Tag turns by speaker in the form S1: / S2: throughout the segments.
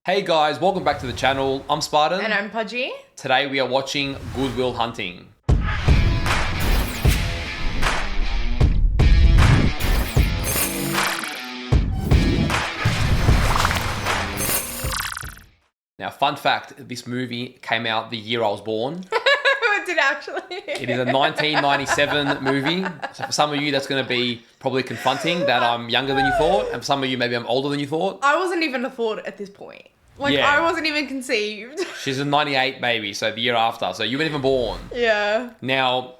S1: Hey guys, welcome back to the channel. I'm Spartan.
S2: And I'm Pudgey.
S1: Today we are watching Good Will Hunting. Now, fun fact, this movie came out the year I was born.
S2: It did actually.
S1: It is a 1997 movie. So for some of you, that's going to be probably confronting that I'm younger than you thought. And for some of you, maybe I'm older than you thought.
S2: I wasn't even a thought at this point. I wasn't even conceived.
S1: She's a 98 baby, so the year after. So you weren't even born.
S2: Yeah.
S1: Now,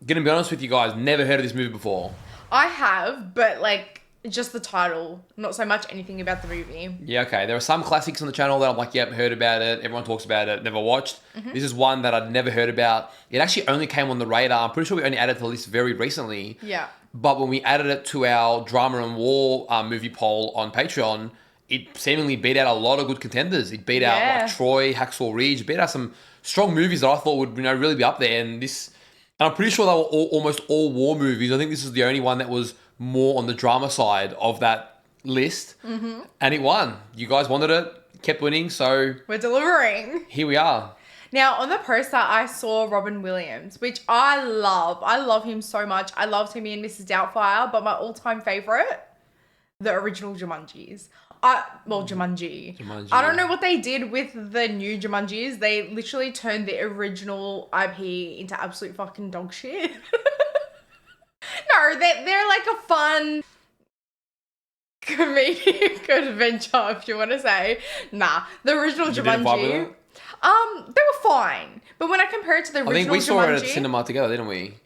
S1: gonna be honest with you guys, never heard of this movie before.
S2: I have, but just the title, not so much anything about the movie.
S1: Yeah, okay. There are some classics on the channel that I'm like, yep, heard about it. Everyone talks about it, never watched. This is one that I'd never heard about. It actually only came on the radar. I'm pretty sure we only added to the list very recently.
S2: Yeah.
S1: But when we added it to our drama and war movie poll on Patreon, it seemingly beat out a lot of good contenders. It beat out like Troy, Hacksaw Ridge, beat out some strong movies that I thought would really be up there. And I'm pretty sure they were almost all war movies. I think this is the only one that was more on the drama side of that list. And it won. You guys wanted it, kept winning, so
S2: we're delivering.
S1: Here we are.
S2: Now, on the poster, I saw Robin Williams, which I love. I love him so much. I loved him in Mrs. Doubtfire, but my all-time favorite, the original Jumanjis. Jumanji. I don't know what they did with the new Jumanjis. They literally turned the original IP into absolute fucking dog shit. No, they're like a fun comedic adventure, if you want to say. Nah, the original Jumanji. They were fine. But when I compare it to the original Jumanji... I think we saw it at the
S1: cinema together, didn't we?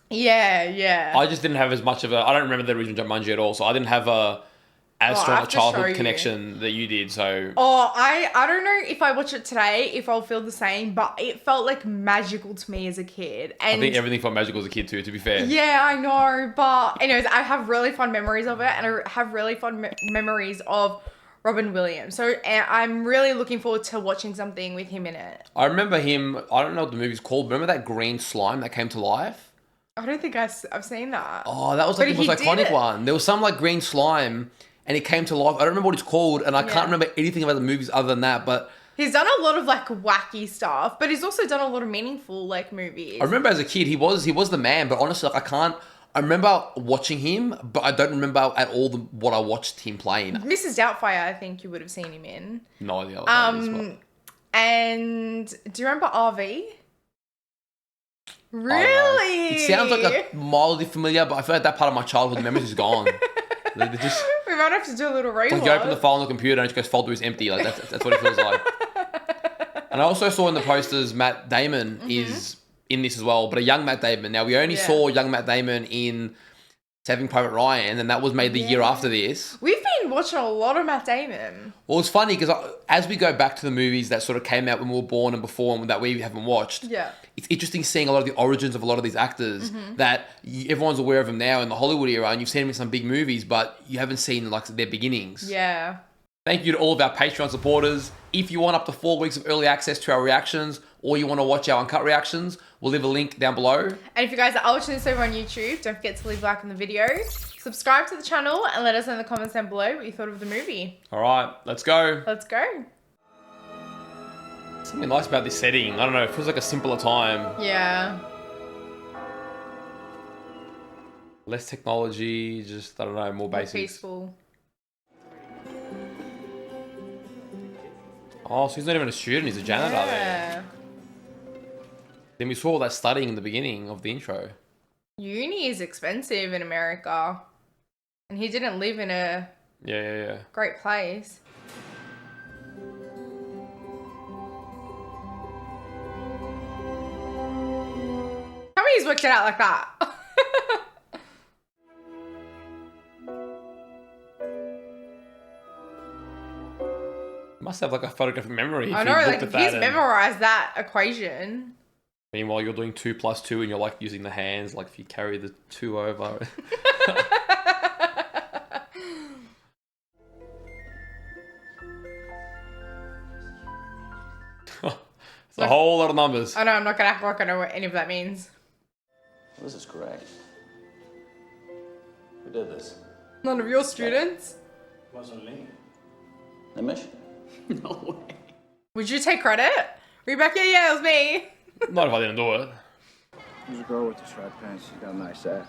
S2: Yeah.
S1: I just didn't have as much of a... I don't remember the original Jumanji at all, so I didn't have as strong a childhood connection that you did, so...
S2: I don't know if I watch it today, if I'll feel the same, but it felt like magical to me as a kid. And I
S1: think everything felt magical as a kid too, to be fair.
S2: Yeah, I know, but anyways, I have really fun memories of it, and I have really fun memories of Robin Williams. So I'm really looking forward to watching something with him in it.
S1: I remember him, I don't know what the movie's called, remember that green slime that came to life?
S2: I don't think I've seen that.
S1: Oh, that was like the most iconic one. There was some like green slime... And it came to life. I don't remember what it's called, and I can't remember anything about the movies other than that, but...
S2: He's done a lot of, wacky stuff, but he's also done a lot of meaningful, movies.
S1: I remember as a kid, he was the man, but honestly, I remember watching him, but I don't remember at all what I watched him playing.
S2: Mrs. Doubtfire, I think you would have seen him in.
S1: No idea what that is, but...
S2: And do you remember RV? Really?
S1: It sounds like a mildly familiar, but I feel like that part of my childhood memories is gone.
S2: We might have to do a little rewatch.
S1: Like you open the file on the computer and it just goes folder is empty. Like that's what it feels like. And I also saw in the posters Matt Damon is in this as well, but a young Matt Damon. Now we only saw young Matt Damon in Saving Private Ryan, and that was made the year after this.
S2: We've been watching a lot of Matt Damon.
S1: Well, it's funny because as we go back to the movies that sort of came out when we were born and before and that we haven't watched, it's interesting seeing a lot of the origins of a lot of these actors that everyone's aware of them now in the Hollywood era, and you've seen them in some big movies, but you haven't seen their beginnings.
S2: Yeah.
S1: Thank you to all of our Patreon supporters. If you want up to 4 weeks of early access to our reactions, or you want to watch our uncut reactions, we'll leave a link down below.
S2: And if you guys are watching this over on YouTube, don't forget to leave a like on the video, subscribe to the channel, and let us know in the comments down below what you thought of the movie.
S1: All right, let's go.
S2: Let's go.
S1: Something nice about this setting. I don't know, it feels like a simpler time.
S2: Yeah.
S1: Less technology, just, I don't know, more basics.
S2: Peaceful.
S1: Oh, so he's not even a student, he's a janitor there. Then we saw all that studying in the beginning of the intro.
S2: Uni is expensive in America. And he didn't live in a great place. Tell me he's worked it out like that.
S1: Must have like a photographic memory.
S2: I know, like if he's memorized that equation.
S1: Meanwhile, you're doing 2 + 2 and you're like using the hands, like if you carry the 2 over. It's a whole lot of numbers.
S2: I know, I'm not going to act like I know what any of that means.
S3: This is correct. Who did this?
S2: None of your students.
S3: Wasn't me. Nimish? No way.
S2: Would you take credit? Were you back? Yeah, it was me.
S1: Not if I didn't do it.
S4: Who's the girl with the striped pants? She's got a nice ass.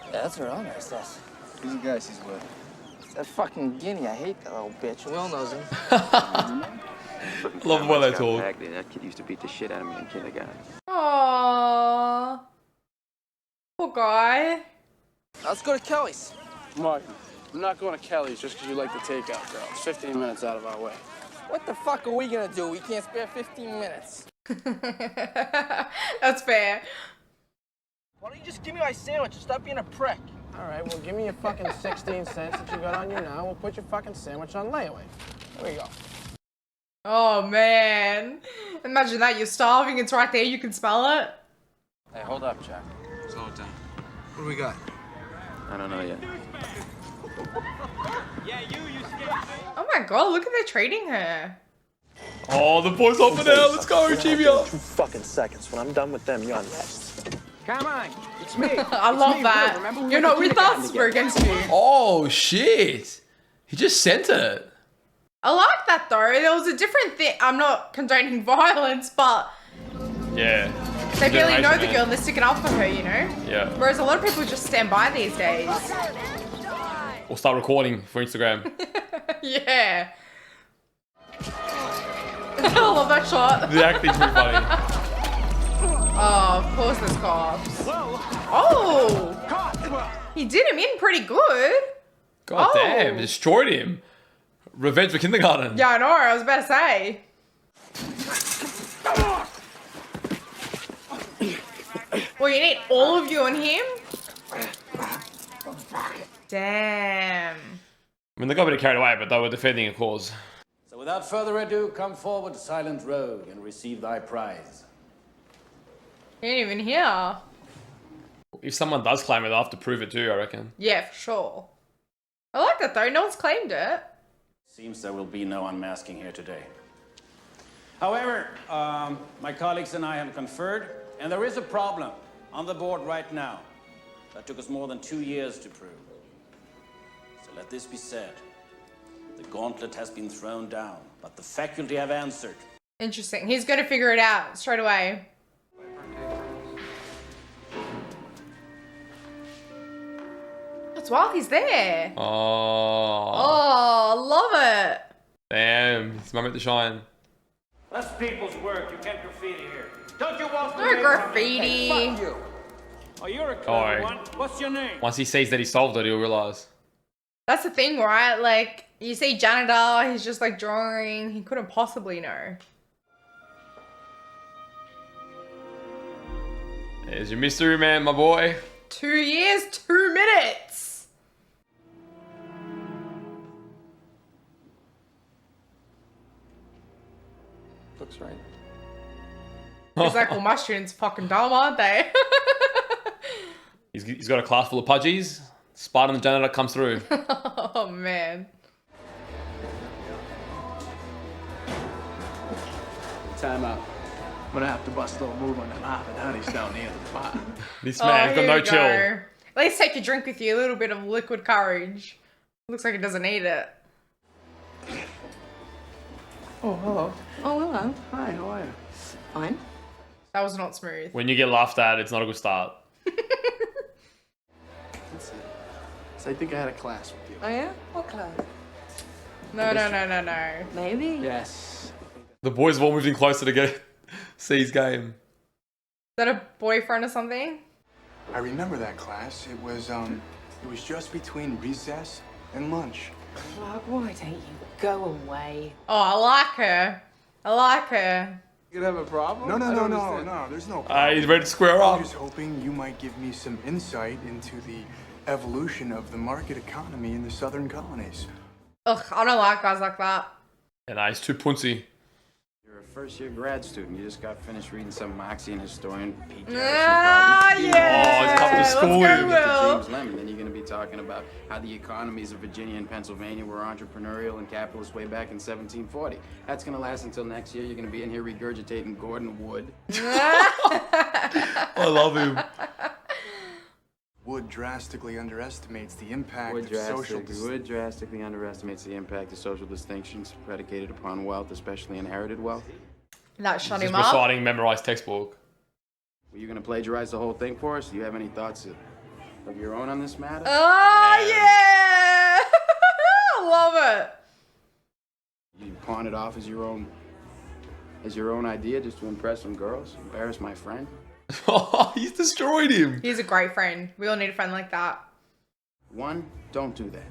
S5: Yeah, that's her own nice ass.
S4: Who's the guy she's with?
S5: It's that fucking Guinea. I hate that little bitch. Will knows him.
S1: Love the way they talk.
S6: That kid used to beat the shit out of me in kindergarten.
S2: Aww. Poor guy.
S5: Let's go to Kelly's.
S4: Martin, I'm not going to Kelly's just because you like the takeout girl. It's 15 minutes out of our way.
S5: What the fuck are we gonna do? We can't spare 15 minutes.
S2: That's fair.
S5: Why don't you just give me my sandwich and stop being a prick?
S7: All right, well, give me your fucking 16 cents that you got on you now. We'll put your fucking sandwich on layaway. There you go.
S2: Oh, man. Imagine that. You're starving. It's right there. You can smell it.
S3: Hey, hold up, Jack. Slow it down.
S7: What do we got?
S6: I don't know yet.
S2: Oh, my God. Look at they're trading her.
S1: Oh, the boys off it now. Let's go, Chivia.
S8: 2 fucking seconds. When I'm done with them, you're next.
S7: Come on, it's me.
S2: I love that. You're not with us. We're against you.
S1: Oh, shit. He just sent it.
S2: I like that, though. There was a different thing. I'm not condoning violence, but
S1: Yeah.
S2: they barely know the
S1: Generation,
S2: girl and they're sticking up for her, you know?
S1: Yeah.
S2: Whereas a lot of people just stand by these days.
S1: We'll start recording for Instagram.
S2: Yeah. I love that shot.
S1: The acting's pretty funny.
S2: Oh, of course there's cops. Oh! He did him in pretty good.
S1: God
S2: Oh.
S1: damn, destroyed him. Revenge for kindergarten.
S2: Yeah, I know. I was about to say. Well, you need all of you on him? Damn.
S1: I mean, they got a bit carried away, but they were defending a cause.
S3: So without further ado, come forward, silent rogue, and receive thy prize.
S2: He ain't even here.
S1: If someone does claim it, they'll have to prove it too, I reckon.
S2: Yeah, for sure. I like that though. No one's claimed it.
S3: Seems there will be no unmasking here today. However, my colleagues and I have conferred, and there is a problem on the board right now that took us more than 2 years to prove. So let this be said. The gauntlet has been thrown down, but the faculty have answered.
S2: Interesting. He's going to figure it out straight away. That's while he's there.
S1: Oh.
S2: Oh, love it.
S1: Damn. It's moment to shine.
S3: That's people's work. You can't graffiti here. Don't you want
S2: No graffiti.
S5: Fuck you.
S3: Oh, you're a
S1: Alright.
S3: clever one. What's your name?
S1: Once he sees that he solved it, he'll realise.
S2: That's the thing, right? Like, you see janitor, he's just like drawing. He couldn't possibly know.
S1: There's your mystery man, my boy.
S2: 2 years, 2 minutes.
S6: Looks right.
S2: He's like, well, my students fucking dumb, aren't they?
S1: He's got a class full of pudgies. Spartan the janitor comes through.
S2: Oh, man.
S4: Time out. I'm gonna have to bust a little move on them Harvard honeys down near the bar.
S1: This man's got
S2: here
S1: no
S2: we
S1: chill.
S2: go. At least take a drink with you. A little bit of liquid courage. Looks like it doesn't need it.
S4: Oh, hello.
S9: Oh, hello.
S4: Hi, how are you?
S9: Fine.
S2: That was not smooth.
S1: When you get laughed at, it's not a good start.
S4: Let's see. So I think I had a class with you.
S9: Oh, yeah? What class?
S2: No, no, no, no, no.
S9: Maybe.
S4: Yes.
S1: The boys have all moved in closer to get see his game.
S2: Is that a boyfriend or something?
S10: I remember that class. It was just between recess and lunch.
S9: Clark, why don't you go away?
S2: Oh, I like her. I like her.
S4: You gonna have a problem?
S10: No,
S4: I don't understand.
S10: there's no problem.
S1: He's ready to square
S10: I'm
S1: up.
S10: just hoping you might give me some insight into the evolution of the market economy in the southern colonies.
S2: Ugh, I don't like guys like that.
S1: And he's too punsy.
S6: You're a first-year grad student. You just got finished reading some Marxian historian, Pete
S2: Ah,
S6: Garrison,
S2: yeah.
S1: Oh, it's tough to school
S2: Let's
S1: him.
S2: go, Will.
S6: James Lemon. Then you're going to be talking about how the economies of Virginia and Pennsylvania were entrepreneurial and capitalist way back in 1740. That's going to last until next year. You're going to be in here regurgitating Gordon Wood.
S1: I love him.
S10: Wood drastically underestimates the impact of social
S6: Wood drastically underestimates the impact of social distinctions predicated upon wealth, especially inherited wealth.
S2: That shut
S1: Just
S2: him up.
S1: reciting memorized textbook.
S6: Were you going to plagiarize the whole thing for us? Do you have any thoughts of your own on this matter?
S2: Oh, yeah. I love it.
S6: You pawn it off as your own idea just to impress some girls? Embarrass my friend?
S1: Oh, he's destroyed him.
S2: He's a great friend. We all need a friend like that.
S6: 1, don't do that.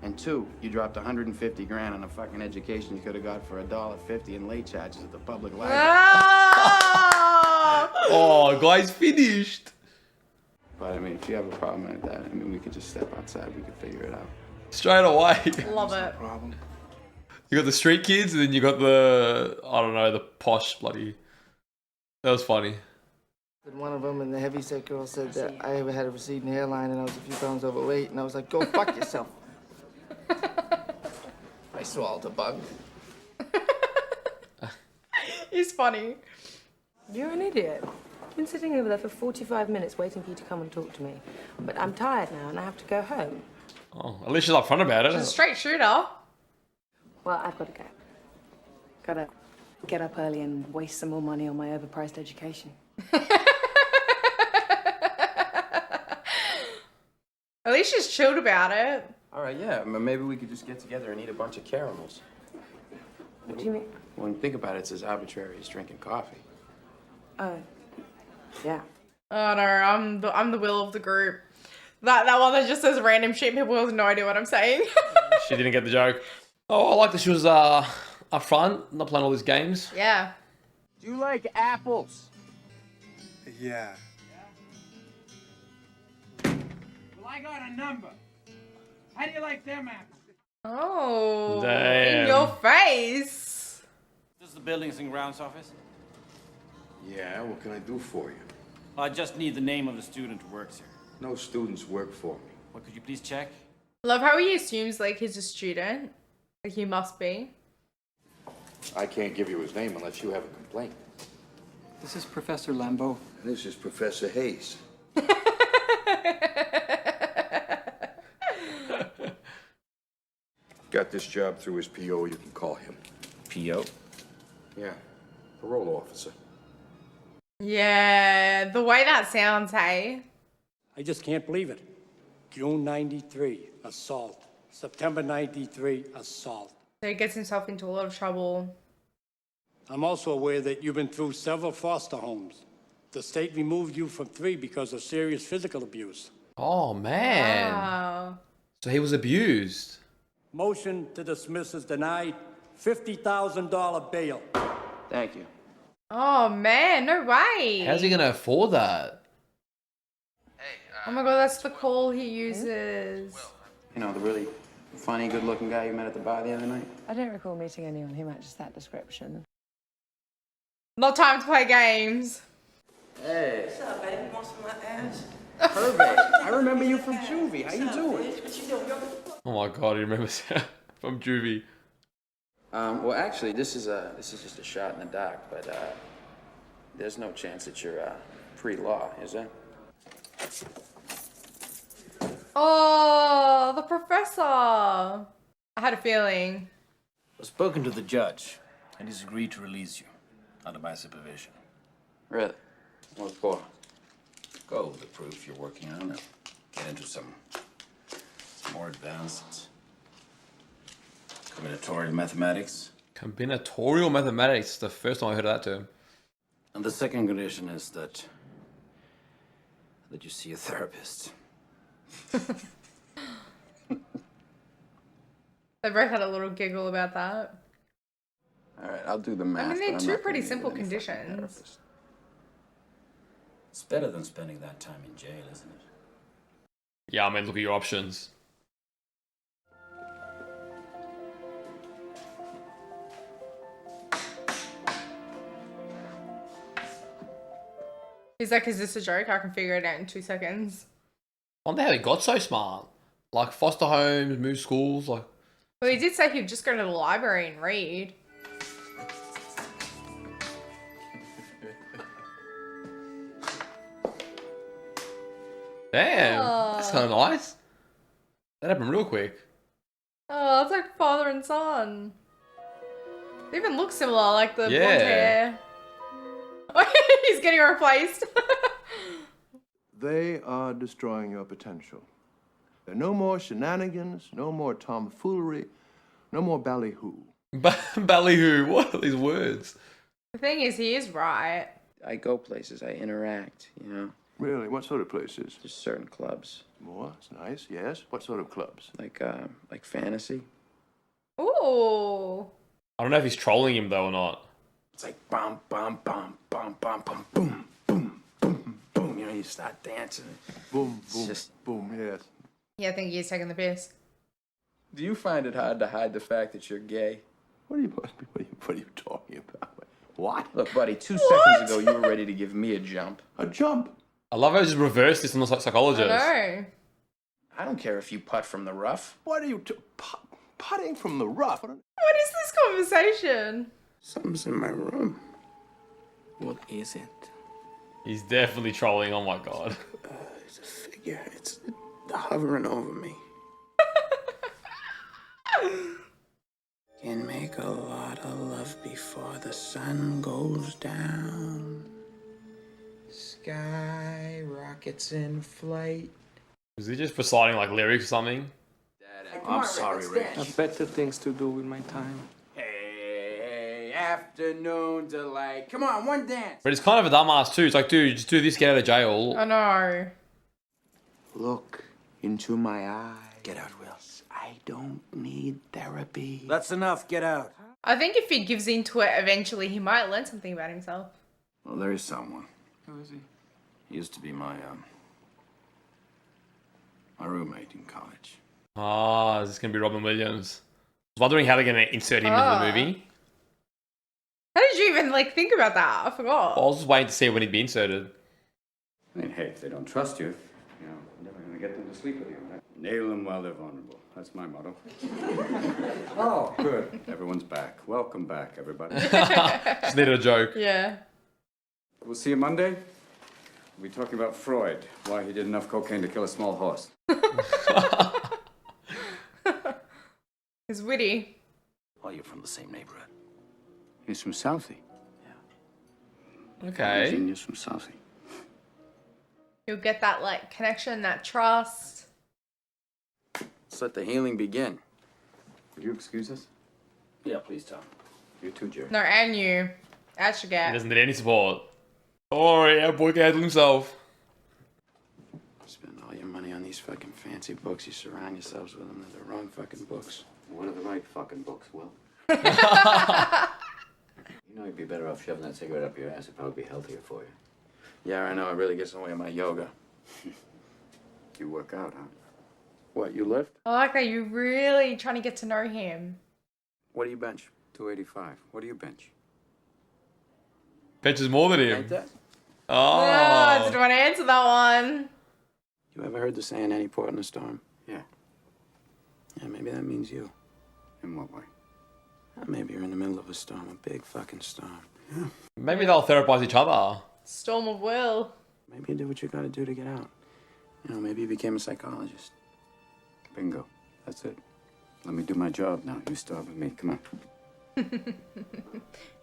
S6: And 2, you dropped 150 grand on a fucking education you could have got for $1.50 in late charges at the public library.
S2: Ah!
S1: Oh, guy's finished.
S6: But I mean, if you have a problem like that, I mean, we could just step outside. We could figure it out.
S1: Straight away.
S2: Love it.
S10: problem.
S1: You got the street kids, and then you got the, I don't know, the posh bloody. That was funny.
S11: One of them, and the heavyset girl said that I ever had a receding hairline and I was a few pounds overweight, and I was like, go fuck yourself. I swallowed a bug.
S2: He's funny.
S9: You're an idiot. I've been sitting over there for 45 minutes waiting for you to come and talk to me. But I'm tired now and I have to go home.
S1: Oh, at least she's upfront about
S2: She's a
S1: it.
S2: straight shooter.
S9: Well, I've got to go. Gotta get up early and waste some more money on my overpriced education.
S2: At least she's chilled about it.
S6: All right, yeah. Maybe we could just get together and eat a bunch of caramels.
S9: What do you mean?
S6: When you think about it, it's as arbitrary as drinking coffee.
S9: Oh, yeah.
S2: Oh no, I'm the will of the group. That one that just says random shit. People have no idea what I'm saying.
S1: She didn't get the joke. Oh, I like that she was upfront, not playing all these games.
S2: Yeah.
S5: Do you like apples?
S10: Yeah.
S5: Well, I got a number. How do you like them apples?
S2: Oh,
S1: Damn.
S2: in your face.
S3: This is the Buildings and Grounds office.
S12: Yeah, what can I do for you?
S3: I just need the name of the student who works here.
S12: No students work for me.
S3: What, could you please check?
S2: Love how he assumes like he's a student. Like he must be.
S12: I can't give you his name unless you have a complaint.
S4: This is Professor Lambeau.
S12: And this is Professor Hayes. Got this job through his PO, you can call him.
S3: P.O.?
S12: Yeah, parole officer.
S2: Yeah, the way that sounds, hey.
S13: I just can't believe it. June 93, assault. September 93, assault.
S2: So he gets himself into a lot of trouble.
S13: I'm also aware that you've been through several foster homes. The state removed you from 3 because of serious physical abuse.
S1: Oh, man.
S2: Wow.
S1: So he was abused.
S13: Motion to dismiss is denied. $50,000 bail.
S6: Thank you.
S2: Oh man, no way.
S1: How's he gonna afford that?
S2: Oh my god, that's the call he uses.
S6: You know, the really funny, good-looking guy you met at the bar the other night?
S9: I don't recall meeting anyone who matches that description.
S2: Not time to play games.
S6: Hey.
S5: What's up, baby? Want some of my ass?
S6: Perfect. I remember you from Juvie. How you doing?
S5: What you doing?
S1: Oh my god, he remembers from Juvie.
S6: Well, actually, this is just a shot in the dark, but there's no chance that you're pre-law, is there?
S2: Oh, the professor. I had a feeling.
S3: I've spoken to the judge, and he's agreed to release you under my supervision.
S6: Really? What for?
S3: Go with the proof you're working on and get into some more advanced combinatorial mathematics.
S1: Combinatorial mathematics. The first time I heard of that term.
S3: And the second condition is that you see a therapist.
S2: They both had a little giggle about that.
S6: All right, I'll do the math.
S2: I mean,
S6: but
S2: they're
S6: I'm
S2: two
S6: not
S2: pretty
S6: gonna
S2: simple
S6: give any fucking
S2: conditions.
S6: therapist.
S3: It's better than spending that time in jail, isn't it?
S1: Yeah, I mean, look at your options.
S2: He's like, is this a joke? I can figure it out in 2 seconds.
S1: I wonder how he got so smart. Like, foster homes, move schools, like...
S2: Well, he did say he'd just go to the library and read.
S1: Damn, that's kind of nice. That happened real quick.
S2: Oh, it's like father and son. They even look similar, like the blonde
S1: Yeah.
S2: hair. He's getting replaced.
S14: They are destroying your potential. There are no more shenanigans, no more tomfoolery, no more ballyhoo.
S1: Ballyhoo, what are these words?
S2: The thing is, he is right.
S6: I go places, I interact, you know?
S14: Really? What sort of places?
S6: Just certain clubs.
S14: More? That's nice, yes. What sort of clubs?
S6: Like fantasy.
S2: Ooh.
S1: I don't know if he's trolling him though or not.
S6: It's like bum, bum, bum, bum, bum, bum, boom, boom, boom, boom. You know, you start dancing.
S14: Boom,
S6: It's
S14: boom,
S6: just...
S14: boom, yes.
S2: Yeah, I think he's taking the piss.
S6: Do you find it hard to hide the fact that you're gay?
S14: What are you talking about? What?
S6: Look, buddy, 2 seconds ago you were ready to give me a jump.
S14: A jump?
S1: I love how he just reversed this on the psychologist.
S2: I know.
S6: I don't care if you putt from the rough.
S14: What are you putting from the rough?
S2: What is this conversation?
S6: Something's in my room. What is it?
S1: He's definitely trolling, oh my god.
S6: It's a figure. It's hovering over me. Can make a lot of love before the sun goes down. Sky rockets in flight.
S1: Was he just reciting like lyrics or something?
S4: I'm sorry, Rick. I have better things to do with my time.
S6: Hey, afternoon delight. Come on, one dance.
S1: But it's kind of a dumbass too. It's like, dude, just do this, get out of jail.
S2: I know.
S6: Look into my eyes. Get out, Will. I don't need therapy.
S3: That's enough. Get out.
S2: I think if he gives into it, eventually he might learn something about himself.
S3: Well, there is someone.
S4: Who is he?
S3: He used to be my roommate in college.
S1: Ah, is this gonna be Robin Williams? I was wondering how they're gonna insert him into the movie.
S2: How did you even like think about that? I forgot.
S1: I was just waiting to see when he'd be inserted.
S3: I mean, hey, if they don't trust you, you know, you're never gonna get them to sleep with you. Right? Nail them while they're vulnerable. That's my motto. Oh, good. Everyone's back. Welcome back, everybody.
S1: Just needed a joke.
S2: Yeah.
S3: We'll see you Monday. We'll be talking about Freud, why he did enough cocaine to kill a small horse.
S2: It's witty.
S3: Well, you're from the same neighborhood. He's from Southie.
S1: Okay.
S3: Genius from Southie.
S2: You'll get that like connection, that trust.
S6: Let's let the healing begin.
S3: Would you excuse us? Yeah, please, Tom. You too, Jerry.
S2: No, and you. That should
S1: He
S2: get.
S1: doesn't need any support. Oh yeah, boy can handle himself.
S6: Spend all your money on these fucking fancy books. You surround yourselves with them. They're the wrong fucking books.
S3: What are the right fucking books, Will? You know you'd be better off shoving that cigarette up your ass. It'd probably be healthier for you.
S6: Yeah, I know. It really gets in the way of my yoga.
S3: You work out, huh?
S6: What, you lift?
S2: I like that you're really trying to get to know him.
S6: What do you bench?
S3: 285. What do you bench?
S1: Benches more than him.
S6: Ain't that?
S2: Oh, I didn't want to answer that one.
S6: You ever heard the saying, any port in a storm?
S3: Yeah.
S6: Yeah, maybe that means you.
S3: In what way?
S6: Maybe you're in the middle of a storm, a big fucking storm.
S3: Yeah.
S1: Maybe they'll therapize each other.
S2: Storm of will.
S6: Maybe you did what you gotta do to get out. You know, maybe you became a psychologist.
S3: Bingo. That's it. Let me do my job now. You start with me. Come on.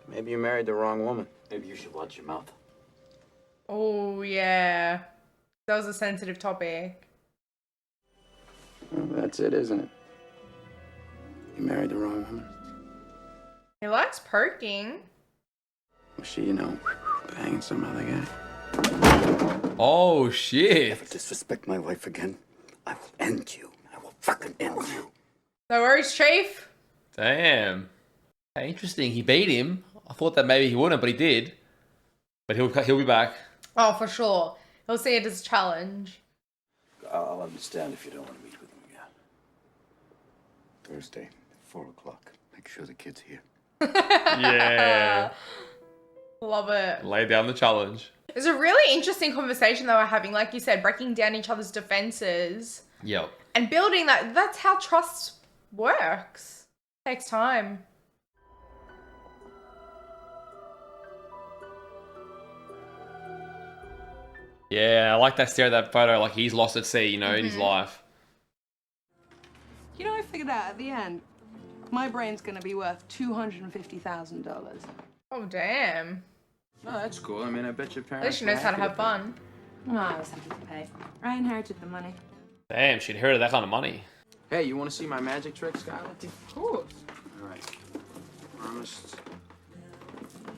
S6: Maybe you married the wrong woman.
S3: Maybe you should watch your mouth.
S2: Oh, yeah. That was a sensitive topic.
S6: Well, that's it, isn't it? You married the wrong woman.
S2: He likes perking.
S6: Was she, you know, banging some other guy?
S1: Oh, shit.
S3: If you disrespect my wife again, I will end you. I will fucking end you.
S2: No worries, Chief.
S1: Damn. Hey, interesting. He beat him. I thought that maybe he wouldn't, but he did. But he'll be back.
S2: Oh, for sure. He'll see it as a challenge.
S3: I'll understand if you don't want to meet with him again. Thursday, 4 o'clock. Make sure the kid's here.
S1: Yeah.
S2: Love it.
S1: Lay down the challenge.
S2: It's a really interesting conversation that we're having. Like you said, breaking down each other's defenses.
S1: Yep.
S2: And building that. That's how trust works. Takes time.
S1: Yeah, I like that stare at that photo, like he's lost at sea, you know, in his life.
S9: You know, I figured out at the end, my brain's gonna be worth $250,000.
S2: Oh, damn.
S6: Oh, that's cool. I mean, I bet your
S2: At
S6: parents.
S2: least she knows how to have fun.
S9: Oh, I was happy to pay. I inherited the money.
S1: Damn, she'd heard of that kind of money.
S6: Hey, you want to see my magic trick, Skylar?
S9: Of course.
S6: All right. Promised.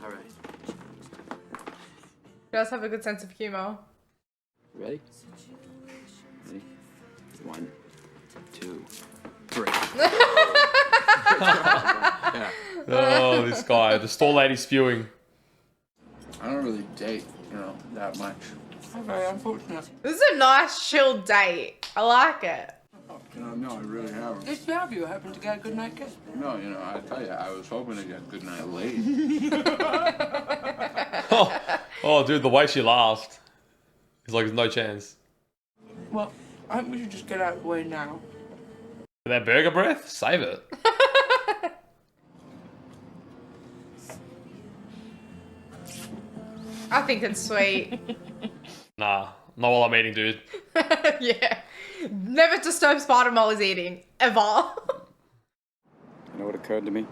S6: All right.
S2: She does have a good sense of humor.
S6: Ready? Ready? 1, 2, 3.
S1: Yeah. Oh, this guy, the store lady spewing.
S4: I don't really date, that much.
S9: Very unfortunate.
S2: This is a nice, chill date. I like it.
S4: No, I really haven't.
S9: If you have, you hoping to get a good night kiss?
S4: No, I tell you, I was hoping to get a good night late.
S1: Oh, dude, the way she laughed. It's like there's no chance.
S9: Well, I think we should just get out of the way now.
S1: That burger breath? Save it.
S2: I think it's sweet.
S1: Nah, not while I'm eating, dude.
S2: Yeah. Never disturb Spartan while he's eating. Ever.
S15: You know what occurred to me?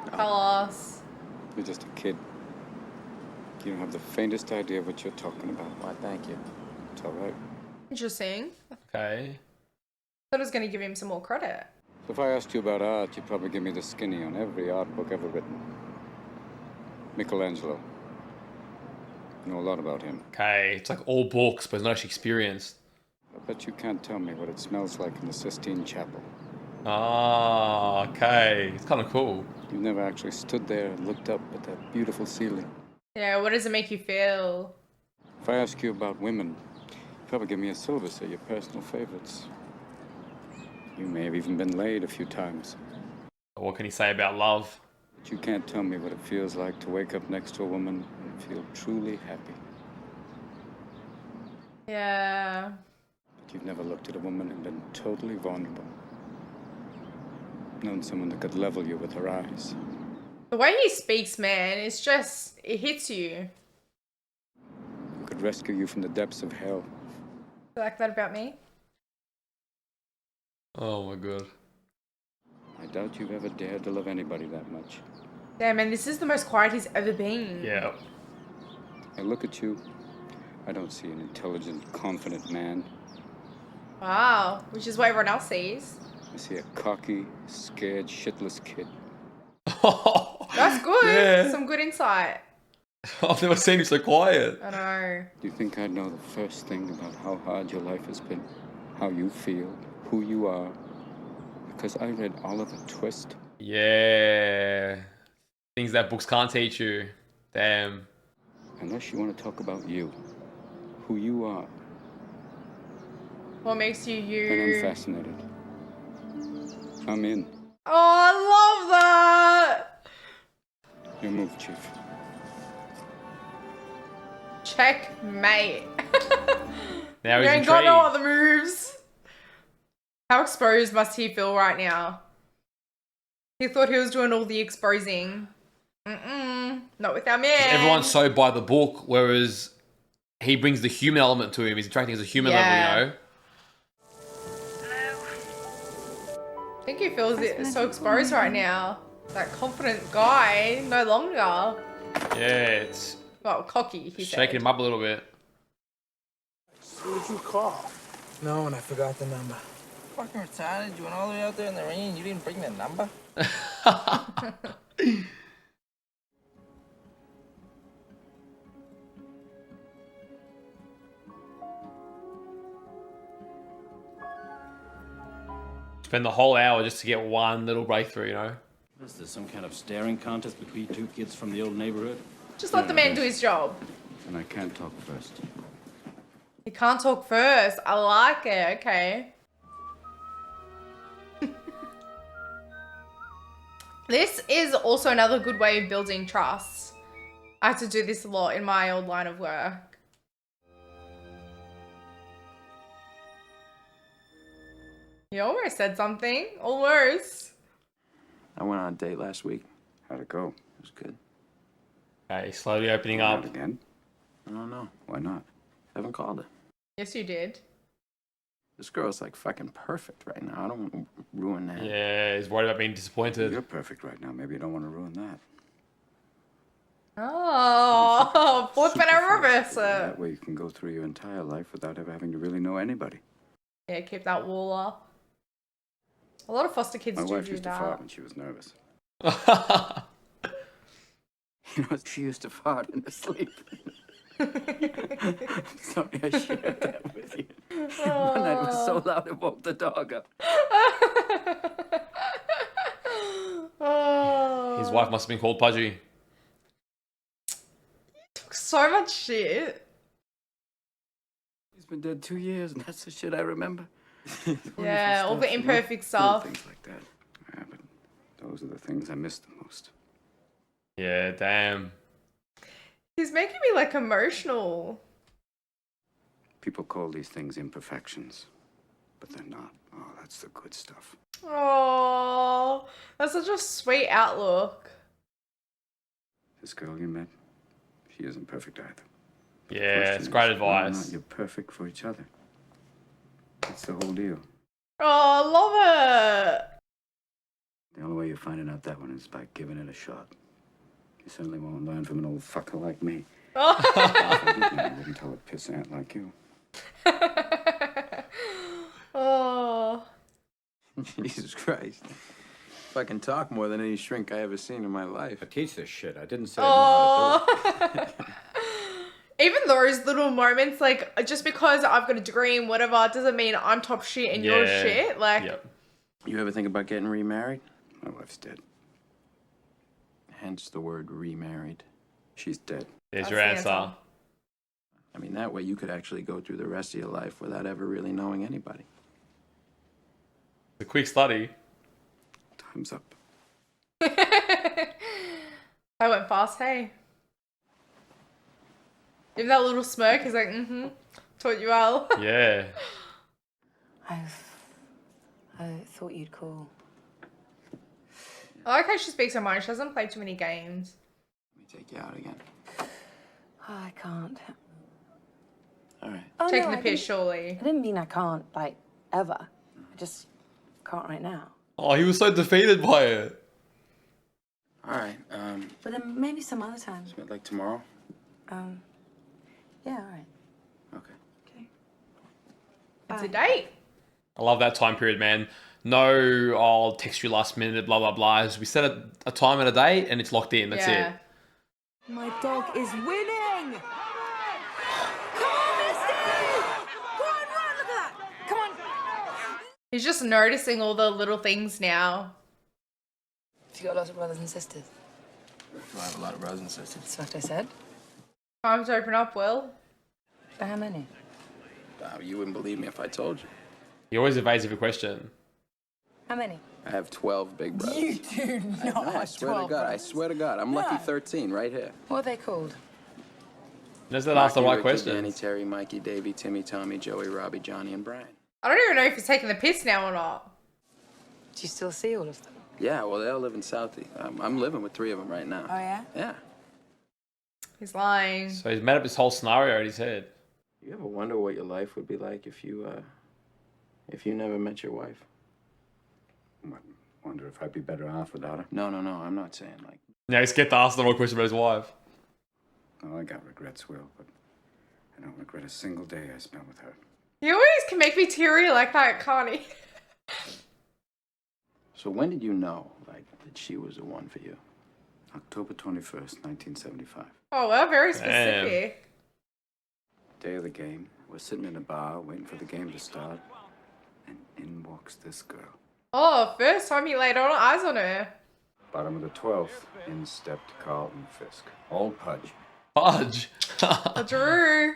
S2: Tell us.
S15: You're just a kid. You don't have the faintest idea what you're talking about.
S6: Why, thank you.
S15: It's all right.
S2: Interesting.
S1: Okay.
S2: Thought I was going to give him some more credit.
S15: So if I asked you about art, you'd probably give me the skinny on every art book ever written. Michelangelo. I know a lot about him.
S1: Okay, it's like all books, but it's not actually experienced.
S15: I bet you can't tell me what it smells like in the Sistine Chapel.
S1: Ah, okay. It's kind of cool.
S15: You've never actually stood there and looked up at that beautiful ceiling.
S2: Yeah, what does it make you feel?
S15: If I ask you about women, you'd probably give me a syllabus of your personal favorites. You may have even been laid a few times.
S1: What can he say about love?
S15: But you can't tell me what it feels like to wake up next to a woman and feel truly happy.
S2: Yeah.
S15: But you've never looked at a woman and been totally vulnerable. Known someone that could level you with her eyes.
S2: The way he speaks, man, it's just, it hits you.
S15: Who could rescue you from the depths of hell.
S2: You like that about me?
S1: Oh my god.
S15: I doubt you've ever dared to love anybody that much.
S2: Damn, man, this is the most quiet he's ever been.
S1: Yeah.
S15: I look at you. I don't see an intelligent, confident man.
S2: Wow, which is what everyone else sees.
S15: I see a cocky, scared, shitless kid.
S2: That's good.
S1: Yeah.
S2: Some good insight.
S1: I've never seen him so quiet.
S2: I know.
S15: Do you think I'd know the first thing about how hard your life has been? How you feel? Who you are? Because I read Oliver Twist.
S1: Yeah. Things that books can't teach you. Damn.
S15: Unless you want to talk about you. Who you are.
S2: What makes you you?
S15: Then I'm fascinated. I'm in.
S2: Oh, I love that!
S15: Your move, Chief.
S2: Checkmate.
S1: Now
S2: You
S1: he's
S2: ain't got no
S1: intrigued.
S2: other moves. How exposed must he feel right now? He thought he was doing all the exposing. Not with our man.
S1: Everyone's so by the book, whereas he brings the human element to him. He's attracting as a human level, you know?
S2: I think he feels it so exposed right now. That confident guy, no longer.
S1: Yeah, it's
S2: Well, cocky, he said.
S1: shaking him up a little bit.
S11: Who did you call?
S7: No, and I forgot the number.
S11: Fucking retarded. You went all the way out there in the rain and you didn't bring the number?
S1: Spend the whole hour just to get one little breakthrough, you know?
S3: Is this some kind of staring contest between two kids from the old neighborhood?
S2: Just let the man do his job.
S15: And I can't talk first.
S2: He can't talk first. I like it. Okay. This is also another good way of building trust. I had to do this a lot in my old line of work. You almost said something. Almost.
S6: I went on a date last week.
S15: How'd it go?
S6: It was good.
S1: Okay, slowly opening
S15: Not
S1: up.
S15: again?
S6: I don't know.
S15: Why not?
S6: Haven't called her.
S2: Yes, you did.
S6: This girl's like fucking perfect right now. I don't want to ruin that.
S1: Yeah, he's worried about being disappointed.
S6: You're perfect right now. Maybe you don't want to ruin that.
S2: Oh, flip it and reverse it.
S6: That way you can go through your entire life without ever having to really know anybody.
S2: Yeah, keep that wall up. A lot of foster kids
S6: My
S2: do
S6: wife
S2: do
S6: used to
S2: that.
S6: fart when she was nervous. You know, she used to fart in her sleep. Sorry, I shared that with you. One night it was so loud it woke the dog up.
S1: His wife must have been called Pudgey.
S2: Took so much shit.
S6: He's been dead 2 years, and that's the shit I remember.
S2: Yeah, all the imperfect
S6: Little
S2: stuff.
S6: things like that. Yeah, but those are the things I miss the most.
S1: Yeah, damn.
S2: He's making me like emotional.
S6: People call these things imperfections, but they're not. Oh, that's the good stuff.
S2: Oh, that's such a sweet outlook.
S6: This girl you met, she isn't perfect either.
S1: Yeah, it's great
S6: Whether or not
S1: advice.
S6: you're perfect for each other. That's the whole deal.
S2: Oh, I love it.
S6: The only way you're finding out that one is by giving it a shot. You certainly won't learn from an old fucker like me.
S2: Oh.
S6: I wouldn't tell a pissant like you.
S2: Oh.
S6: Jesus Christ. Fucking talk more than any shrink I ever seen in my life. I teach this shit. I didn't say I know how to do it.
S2: Even those little moments, like, just because I've got a degree in whatever, doesn't mean I'm top shit and you're shit. Like,
S6: You ever think about getting remarried? My wife's dead. Hence the word remarried. She's dead.
S1: There's your answer.
S6: I mean, that way you could actually go through the rest of your life without ever really knowing anybody.
S1: It's a quick study.
S6: Time's up.
S2: I went fast, hey. Give that little smirk, he's like, taught you well.
S1: Yeah.
S9: I thought you'd call.
S2: I like how she speaks her mind. She doesn't play too many games.
S6: Let me take you out again.
S9: Oh, I can't.
S6: All right.
S9: Oh,
S2: Taking
S9: no,
S2: the piss, surely.
S9: I didn't mean I can't, like, ever. I just can't right now.
S1: Oh, he was so defeated by it.
S6: All right.
S9: But then maybe some other time.
S6: Like tomorrow?
S9: Yeah, all right.
S6: Okay.
S2: It's a date.
S1: I love that time period, man. No, I'll text you last minute, blah, blah, blah. We set a time and a date and it's locked in. That's it.
S9: My dog is winning! Come on, Misty! Go on, run, look at that! Come on!
S2: He's just noticing all the little things now.
S9: Have you got lots of brothers and sisters?
S6: Do I have a lot of brothers and sisters?
S9: That's what I said.
S2: Time to open up, Will.
S9: How many?
S6: You wouldn't believe me if I told you.
S1: He always evades every question.
S9: How many?
S6: I have 12 big brothers.
S9: You do not
S6: I swear to God. I swear to God. I'm lucky 13 right here.
S9: What are they called?
S1: Does that ask the right
S6: Ricky,
S1: questions?
S6: Danny, Terry, Mikey, Davey, Timmy, Tommy, Joey, Robbie, Johnny, and Brian.
S2: I don't even know if he's taking the piss now or not.
S9: Do you still see all of them?
S6: Yeah, well, they all live in Southie. I'm living with 3 of them right now.
S9: Oh, yeah?
S6: Yeah.
S2: He's lying.
S1: So he's made up this whole scenario in his head.
S6: You ever wonder what your life would be like if you never met your wife? Wonder if I'd be better off without her? No, I'm not saying like...
S1: Now he's scared to ask the wrong question about his wife.
S6: Oh, I got regrets, Will, but I don't regret a single day I spent with her.
S2: He always can make me teary like that, can't he?
S6: So when did you know, like, that she was the one for you? October 21st, 1975.
S2: Oh, well, very specific.
S6: Day of the game. We're sitting in a bar waiting for the game to start, and in walks this girl.
S2: Oh, first time he laid eyes on her.
S6: Bottom of the 12th, in stepped Carlton Fisk. Old Pudge.
S1: Pudge?
S2: Drew.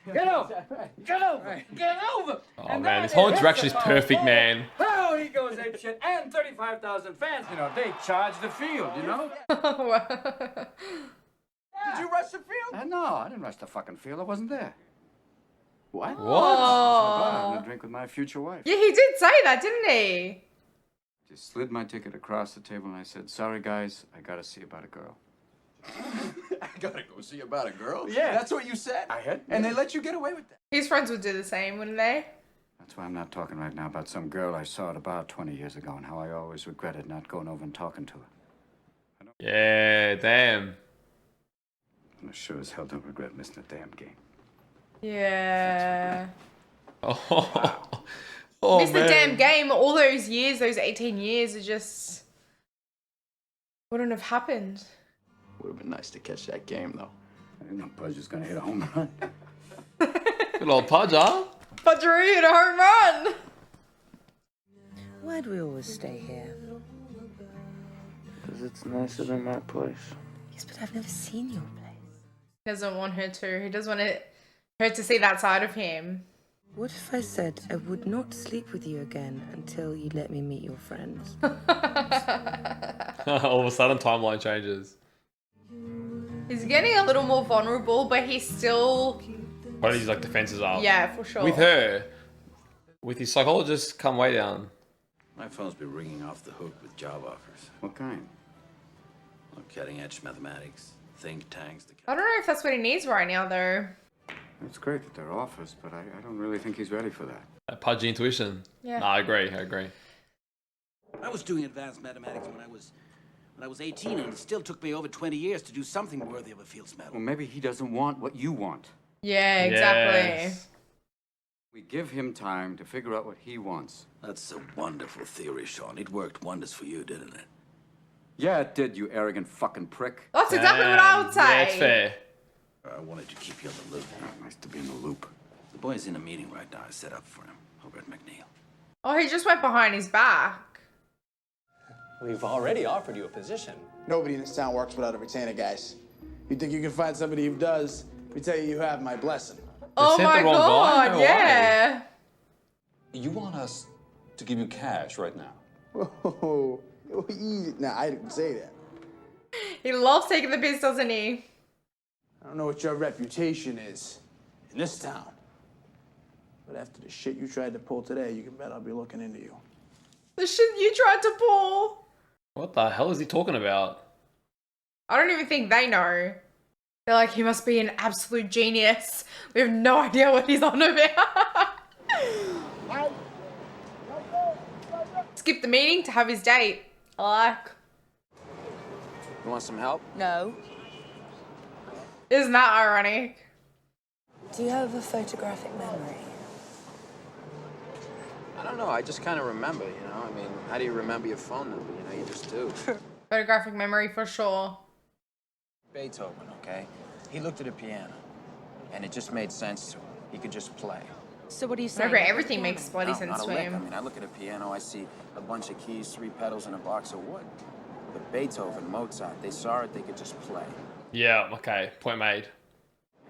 S5: Get over! Get over! Get over!
S1: Oh, man, this whole interaction is perfect, man.
S5: Oh, he goes apeshit. And 35,000 fans, you know, they charge the field, you know?
S4: Did you rush the field?
S6: No, I didn't rush the fucking field. I wasn't there. What?
S2: Oh.
S6: I'm a drink with my future wife.
S2: Yeah, he did say that, didn't he?
S6: Just slid my ticket across the table and I said, sorry guys, I gotta see about a girl.
S12: I gotta go see about a girl?
S6: Yeah.
S12: That's what you said?
S6: I had.
S12: And they let you get away with that?
S2: His friends would do the same, wouldn't they?
S16: That's why I'm not talking right now about some girl I saw at a bar 20 years ago and how I always regretted not going over and talking to her.
S1: Yeah, damn.
S16: I sure as hell don't regret missing a damn game.
S2: Yeah.
S1: Oh,
S2: Missed the damn game. All those years, those 18 years, it just wouldn't have happened.
S6: Would have been nice to catch that game, though.
S16: I didn't know Pudge was gonna hit a home run.
S1: Good old Pudge, huh?
S2: Pudgery hit a home run.
S17: Why do we always stay here?
S11: Because it's nicer than my place.
S17: Yes, but I've never seen your place.
S2: He doesn't want her to. He doesn't want her to see that side of him.
S17: What if I said I would not sleep with you again until you let me meet your friends?
S1: All of a sudden, timeline changes.
S2: He's getting a little more vulnerable, but he's still...
S1: But he's like defenses up.
S2: Yeah, for sure.
S1: With her. With his psychologist, come way down.
S3: My phone's been ringing off the hook with job offers.
S16: What kind?
S3: Cutting edge mathematics, think tanks.
S2: I don't know if that's what he needs right now, though.
S16: It's great that they're offers, but I don't really think he's ready for that.
S1: Pudgy intuition.
S2: Yeah.
S1: No, I agree.
S3: I was doing advanced mathematics when I was 18, and it still took me over 20 years to do something worthy of a Fields Medal.
S16: Well, maybe he doesn't want what you want.
S2: Yeah, exactly.
S1: Yes.
S16: We give him time to figure out what he wants.
S3: That's a wonderful theory, Sean. It worked wonders for you, didn't it?
S16: Yeah, it did, you arrogant fucking prick.
S2: That's exactly what I would say.
S1: Yeah, it's fair.
S3: I wanted to keep you on the loop.
S16: Nice to be in the loop.
S3: The boy's in a meeting right now. I set up for him over at McNeil.
S2: Oh, he just went behind his back.
S18: We've already offered you a position.
S7: Nobody in this town works without a retainer, guys. You think you can find somebody who does? We tell you have my blessing.
S2: Oh my god,
S1: No
S2: yeah.
S18: You want us to give you cash right now?
S7: Oh, easy. Nah, I didn't say that.
S2: He loves taking the piss, doesn't he?
S7: I don't know what your reputation is in this town, but after the shit you tried to pull today, you can bet I'll be looking into you.
S2: The shit you tried to pull.
S1: What the hell is he talking about?
S2: I don't even think they know. They're like, he must be an absolute genius. We have no idea what he's on about. Skip the meeting to have his date. I like.
S18: You want some help?
S17: No.
S2: Isn't that ironic?
S17: Do you have a photographic memory?
S6: I don't know. I just kind of remember, you know? I mean, how do you remember your phone number? You know, you just do.
S2: Photographic memory for sure.
S6: Beethoven, okay? He looked at a piano, and it just made sense to him. He could just play.
S17: So what are you saying?
S2: Remember, everything makes bloody
S6: No,
S2: sense
S6: not a
S2: to
S6: lick.
S2: him.
S6: I mean, I look at a piano, I see a bunch of keys, 3 pedals, and a box of wood. But Beethoven, Mozart, they saw it, they could just play.
S1: Yeah, okay. Point made.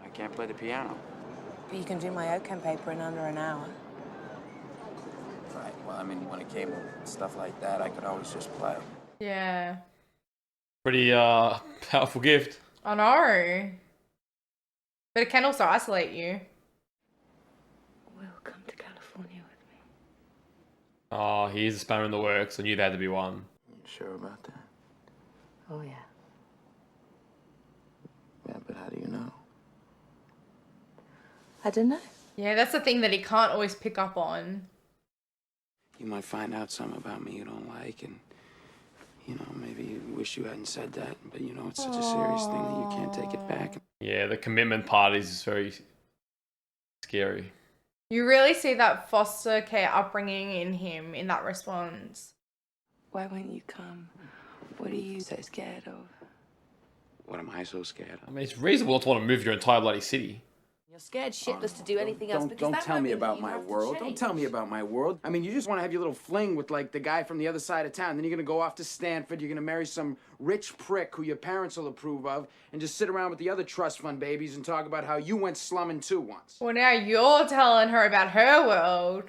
S6: I can't play the piano.
S17: But you can do my OChem paper in under an hour.
S6: Right, well, I mean, when it came to stuff like that, I could always just play.
S2: Yeah.
S1: Pretty powerful gift.
S2: I know. But it can also isolate you.
S17: Welcome to California with me.
S1: Oh, he's a spanner in the works. I knew there had to be one.
S11: You sure about that?
S17: Oh, yeah.
S11: Yeah, but how do you know?
S17: I don't know.
S2: Yeah, that's the thing that he can't always pick up on.
S6: You might find out something about me you don't like, and, you know, maybe you wish you hadn't said that, but, you know, it's such a serious thing that you can't take it back.
S1: Yeah, the commitment part is very scary.
S2: You really see that foster care upbringing in him in that response.
S17: Why won't you come? What are you so scared of?
S6: What am I so scared of?
S1: I mean, it's reasonable not to want to move your entire bloody city.
S9: You're scared shitless to do anything else because
S6: Don't
S9: that
S6: tell
S9: might
S6: me
S9: mean that
S6: about
S9: you
S6: my
S9: have to
S6: world. Don't
S9: change.
S6: tell me about my world. I mean, you just want to have your little fling with, like, the guy from the other side of town. Then you're going to go off to Stanford. You're going to marry some rich prick who your parents will approve of and just sit around with the other trust fund babies and talk about how you went slumming too once.
S2: Well, now you're telling her about her world.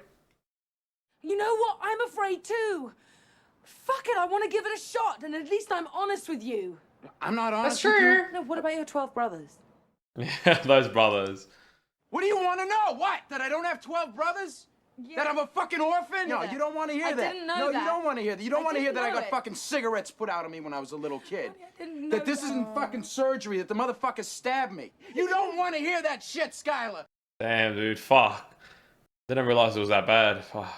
S9: You know what? I'm afraid too. Fuck it, I want to give it a shot, and at least I'm honest with you.
S6: I'm not honest
S2: That's
S6: with you.
S2: true.
S9: No, what about your 12 brothers?
S1: Yeah, those brothers.
S6: What do you want to know? What? That I don't have 12 brothers? That I'm a fucking orphan? No, you don't want to hear that.
S9: I didn't know
S6: No,
S9: that.
S6: you don't want to hear that. You don't want to hear that I got
S9: it.
S6: fucking cigarettes put out of me when I was a little kid.
S9: I didn't know
S6: That this isn't fucking surgery, that the motherfucker stabbed me. You don't want to hear that shit, Skylar.
S1: Damn, dude. Fuck. Didn't realize it was that bad. Fuck.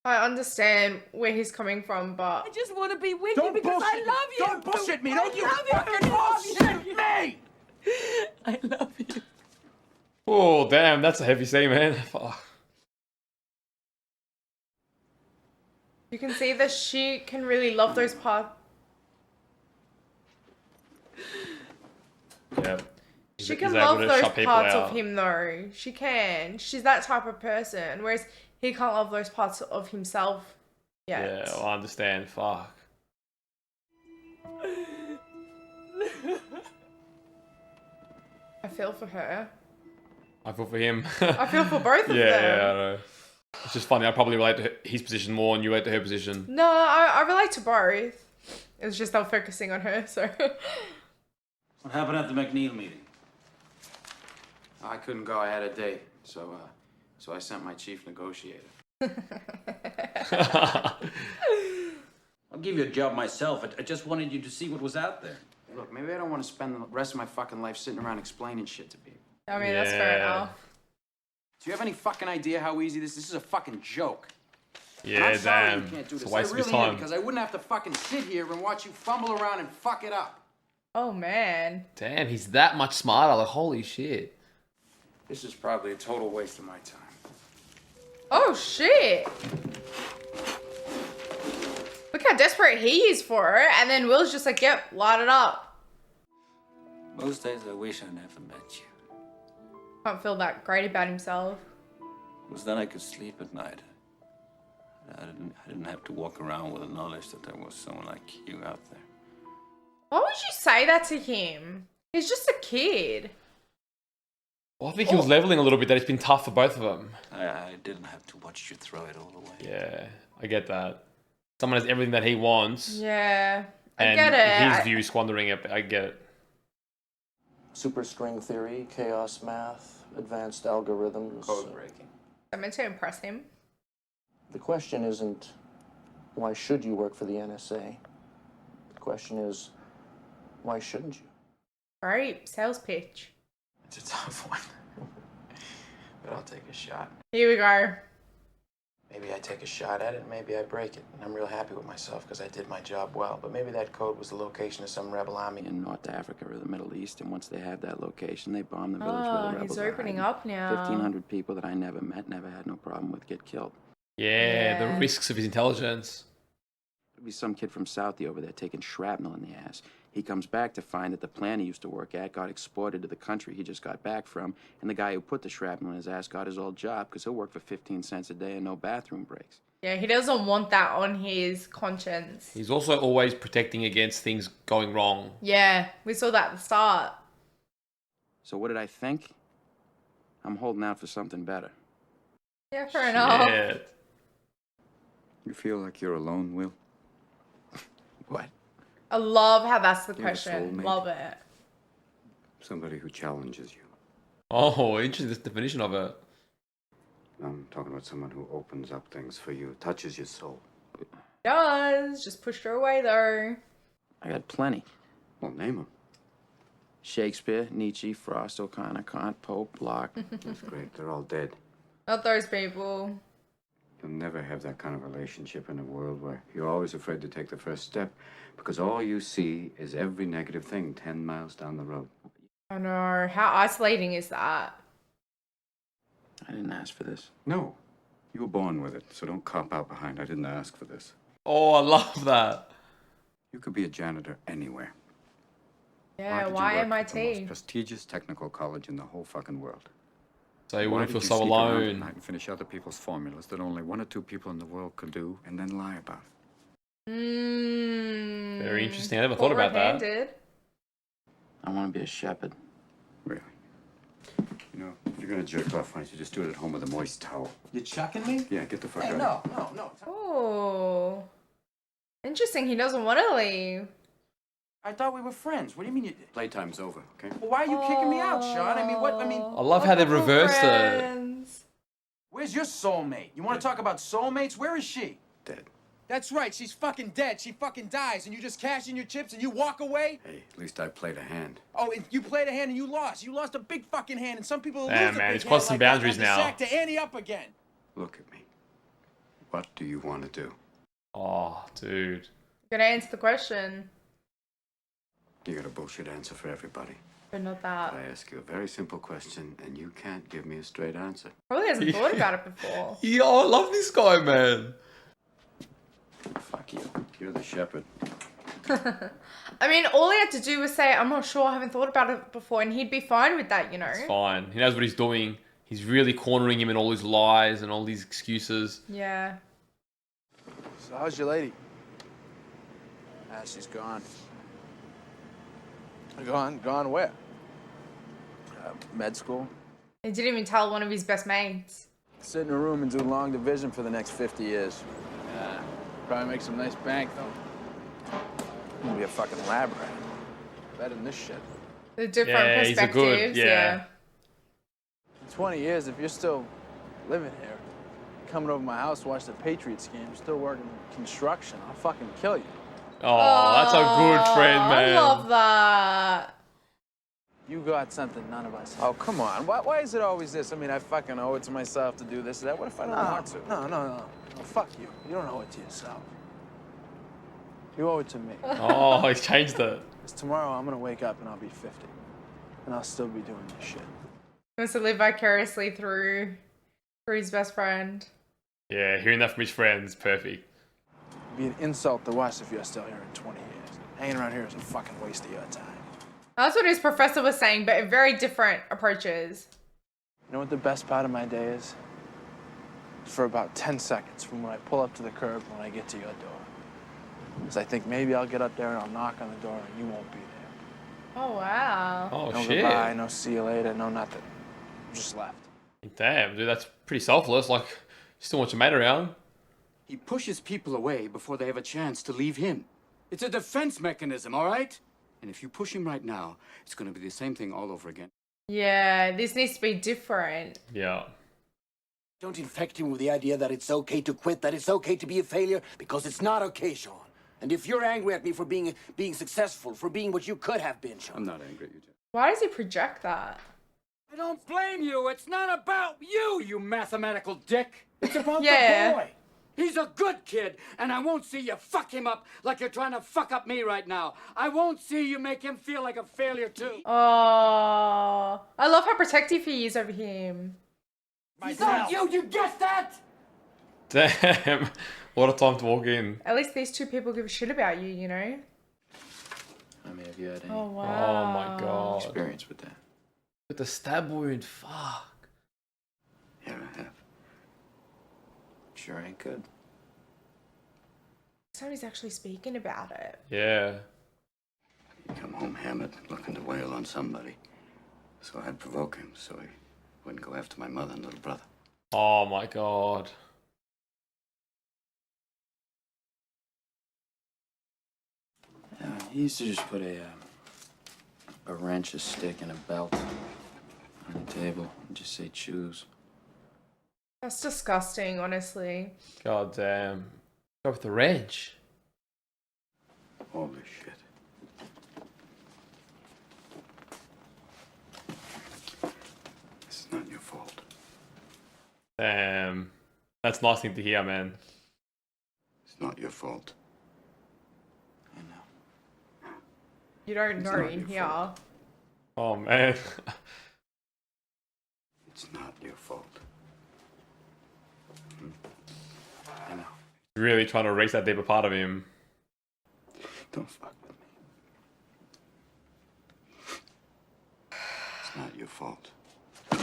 S2: I understand where he's coming from, but
S9: I just want to be with
S6: Don't
S9: you because I
S6: bullshit me.
S9: love you.
S6: Don't bullshit me. Don't you
S9: love you.
S6: fucking bullshit me.
S9: I love you.
S1: Oh, damn. That's a heavy scene, man. Fuck.
S2: you can see that she can really love those parts.
S1: Yeah.
S2: She can love those parts of him, though. She can. She's that type of person. Whereas he can't love those parts of himself yet.
S1: Yeah, well, I understand. Fuck.
S2: I feel for her.
S1: I feel for him.
S2: I feel for both of them.
S1: Yeah, I know. It's just funny. I probably relate to his position more and you relate to her position.
S2: No, I relate to both. It's just I'm focusing on her, so.
S3: What happened at the McNeil meeting?
S6: I couldn't go. I had a date, so I sent my chief negotiator.
S3: I'll give you a job myself. I just wanted you to see what was out there.
S6: Look, maybe I don't want to spend the rest of my fucking life sitting around explaining shit to people.
S2: I mean, that's fair enough.
S6: Do you have any fucking idea how easy this is? This is a fucking joke.
S1: Yeah,
S6: I'm sorry
S1: damn.
S6: you can't do
S1: It's
S6: this.
S1: a waste
S6: I
S1: of his
S6: really am,
S1: time.
S6: because I wouldn't have to fucking sit here and watch you fumble around and fuck it up.
S2: Oh, man.
S1: Damn, he's that much smarter. Like, holy shit.
S6: This is probably a total waste of my time.
S2: Oh, shit. Look how desperate he is for her. And then Will's just like, yep, light it up.
S3: Most days I wish I never met you.
S2: Can't feel that great about himself.
S3: Because then I could sleep at night. I didn't have to walk around with the knowledge that there was someone like you out there.
S2: Why would you say that to him? He's just a kid.
S1: Well, I think he was leveling a little bit that it's been tough for both of them.
S3: I didn't have to watch you throw it all away.
S1: Yeah, I get that. Someone has everything that he wants.
S2: Yeah, I
S1: and
S2: get it.
S1: his view is squandering it. I get it.
S8: Superstring theory, chaos math, advanced algorithms.
S6: Code breaking.
S2: I meant to impress him.
S8: The question isn't, why should you work for the NSA? The question is, why shouldn't you?
S2: Great sales pitch.
S6: It's a tough one. But I'll take a shot.
S2: Here we go.
S6: Maybe I take a shot at it, maybe I break it. And I'm real happy with myself because I did my job well. But maybe that code was the location of some rebel army in North Africa or the Middle East. And once they have that location, they bomb the village where the rebels
S2: he's
S6: are
S2: opening
S6: hiding.
S2: up now.
S6: 1,500 people that I never met, never had no problem with get killed.
S1: Yeah, the risks of his intelligence.
S6: There'd be some kid from Southie over there taking shrapnel in the ass. He comes back to find that the plant he used to work at got exported to the country he just got back from, and the guy who put the shrapnel in his ass got his old job because he'll work for 15 cents a day and no bathroom breaks.
S2: Yeah, he doesn't want that on his conscience.
S1: He's also always protecting against things going wrong.
S2: Yeah, we saw that at the start.
S6: So what did I think? I'm holding out for something better.
S2: Yeah, fair enough.
S1: Shit.
S16: You feel like you're alone, Will?
S6: What?
S2: I love how that's the
S16: You're a
S2: question.
S16: soulmate.
S2: Love it.
S16: Somebody who challenges you.
S1: Oh, interesting, this definition of it.
S16: I'm talking about someone who opens up things for you, touches your soul.
S2: Does. Just pushed her away though.
S6: I got plenty.
S16: Well, name them.
S6: Shakespeare, Nietzsche, Frost, O'Connor, Kant, Pope, Locke.
S16: That's great. They're all dead.
S2: Not those people.
S16: You'll never have that kind of relationship in a world where you're always afraid to take the first step because all you see is every negative thing 10 miles down the road.
S2: I know. How isolating is that?
S6: I didn't ask for this.
S16: No. You were born with it, so don't cop out behind. I didn't ask for this.
S1: Oh, I love that.
S16: You could be a janitor anywhere.
S2: Yeah,
S16: did you
S2: why
S16: work at the most
S2: MIT?
S16: prestigious technical college in the whole fucking world?
S1: So you
S16: Why
S1: wouldn't
S16: did
S1: feel
S16: you
S1: so
S16: sneak around at
S1: alone.
S16: night and finish other people's formulas that only 1 or 2 people in the world could do, and then lie about it?
S1: Very interesting. I never thought about that.
S2: Forward-handed.
S6: I want to be a shepherd.
S16: Really? You know, if you're gonna jerk off, why don't you just do it at home with a moist towel?
S6: You chucking me?
S16: Yeah, get the fuck
S6: Hey,
S16: out.
S6: no.
S2: Oh. Interesting. He doesn't want to leave.
S6: I thought we were friends. What do you mean you did?
S16: Playtime's over, okay?
S6: Well, why are you kicking me out, Sean? I mean, what? I mean,
S1: I love how they've reversed it.
S2: Friends.
S6: Where's your soulmate? You want to talk about soulmates? Where is she?
S16: Dead.
S6: That's right, she's fucking dead. She fucking dies, and you just cash in your chips and you walk away?
S16: Hey, at least I played a hand.
S6: Oh, and you played a hand and you lost. You lost a big fucking hand, and some people lose
S1: Damn,
S6: a
S1: man,
S6: big
S1: he's
S6: hand
S1: crossed some
S6: like that
S1: boundaries
S6: and have
S1: now.
S6: to sack to ante up again.
S16: Look at me. What do you want to do?
S1: Oh, dude.
S2: Gonna answer the question,
S16: You got a bullshit answer for everybody.
S2: but not that.
S16: I ask you a very simple question, and you can't give me a straight answer.
S2: Probably hasn't thought about it before.
S1: Yo, I love this guy, man.
S16: Fuck you. You're the shepherd.
S2: I mean, all he had to do was say, I'm not sure, I haven't thought about it before, and he'd be fine with that, you know?
S1: It's fine. He knows what he's doing. He's really cornering him in all his lies and all these excuses.
S2: Yeah.
S6: So how's your lady? Ah, she's gone. Gone? Gone where? Med school.
S2: He didn't even tell one of his best mates.
S6: Sit in a room and do long division for the next 50 years. Yeah, probably make some nice bank, though. I'm gonna be a fucking lab rat. Better than this shit.
S2: The different
S1: he's a good,
S2: perspectives,
S1: yeah.
S6: 20 years, if you're still living here, coming over my house to watch the Patriots game, still working construction, I'll fucking kill you.
S1: Oh, that's a good friend, man.
S2: I love that.
S6: You got something none of us have. Oh, come on. Why is it always this? I mean, I fucking owe it to myself to do this or that. What if I don't want to? No. Fuck you. You don't owe it to yourself. You owe it to me.
S1: Oh, he's changed it.
S6: Because tomorrow I'm gonna wake up and I'll be 50. And I'll still be doing this shit.
S2: He wants to live vicariously through his best friend.
S1: Yeah, hearing that from his friends, perfect.
S6: It'd be an insult to us if you're still here in 20 years. Hanging around here is a fucking waste of your time.
S2: That's what his professor was saying, but in very different approaches.
S6: You know what the best part of my day is? For about 10 seconds from when I pull up to the curb when I get to your door. Because I think maybe I'll get up there and I'll knock on the door and you won't be there.
S2: Oh, wow.
S1: Oh,
S6: No
S1: shit.
S6: goodbye, no see you later, no nothing. Just left.
S1: Damn, dude, that's pretty selfless. Like, you still want your mate around.
S19: He pushes people away before they have a chance to leave him. It's a defense mechanism, all right? And if you push him right now, it's going to be the same thing all over again.
S2: Yeah, this needs to be different.
S1: Yeah.
S20: Don't infect him with the idea that it's okay to quit, that it's okay to be a failure, because it's not okay, Sean. And if you're angry at me for being successful, for being what you could have been, Sean.
S19: I'm not angry at you, Jeff.
S2: Why does he project that?
S19: I don't blame you. It's not about you, you mathematical dick. It's about
S2: Yeah.
S19: the boy. He's a good kid, and I won't see you fuck him up like you're trying to fuck up me right now. I won't see you make him feel like a failure, too.
S2: Oh, I love how protective he is over him.
S19: He's not you, you get that?
S1: Damn. What a time to walk in.
S2: At least these two people give a shit about you, you know?
S6: I mean, have you had any
S2: Oh, wow.
S1: Oh, my God.
S6: experience with that?
S1: With the stab wound, fuck.
S16: Yeah, I have.
S6: Sure ain't good.
S2: Somebody's actually speaking about it.
S1: Yeah.
S16: He'd come home hammered, looking to wail on somebody. So I'd provoke him so he wouldn't go after my mother and little brother.
S1: Oh, my God.
S6: He used to just put a wrench, a stick, and a belt on the table and just say choose.
S2: That's disgusting, honestly.
S1: God damn. Go with the wrench.
S16: Holy shit. This is not your fault.
S1: Damn. That's a nice thing to hear, man.
S16: It's not your fault.
S2: You don't
S16: It's
S2: know
S16: not
S2: in
S16: your
S2: here.
S16: fault.
S1: Oh, man.
S16: It's not your fault.
S6: I know.
S1: Really trying to erase that deeper part of him.
S16: Don't fuck with me. It's not your fault.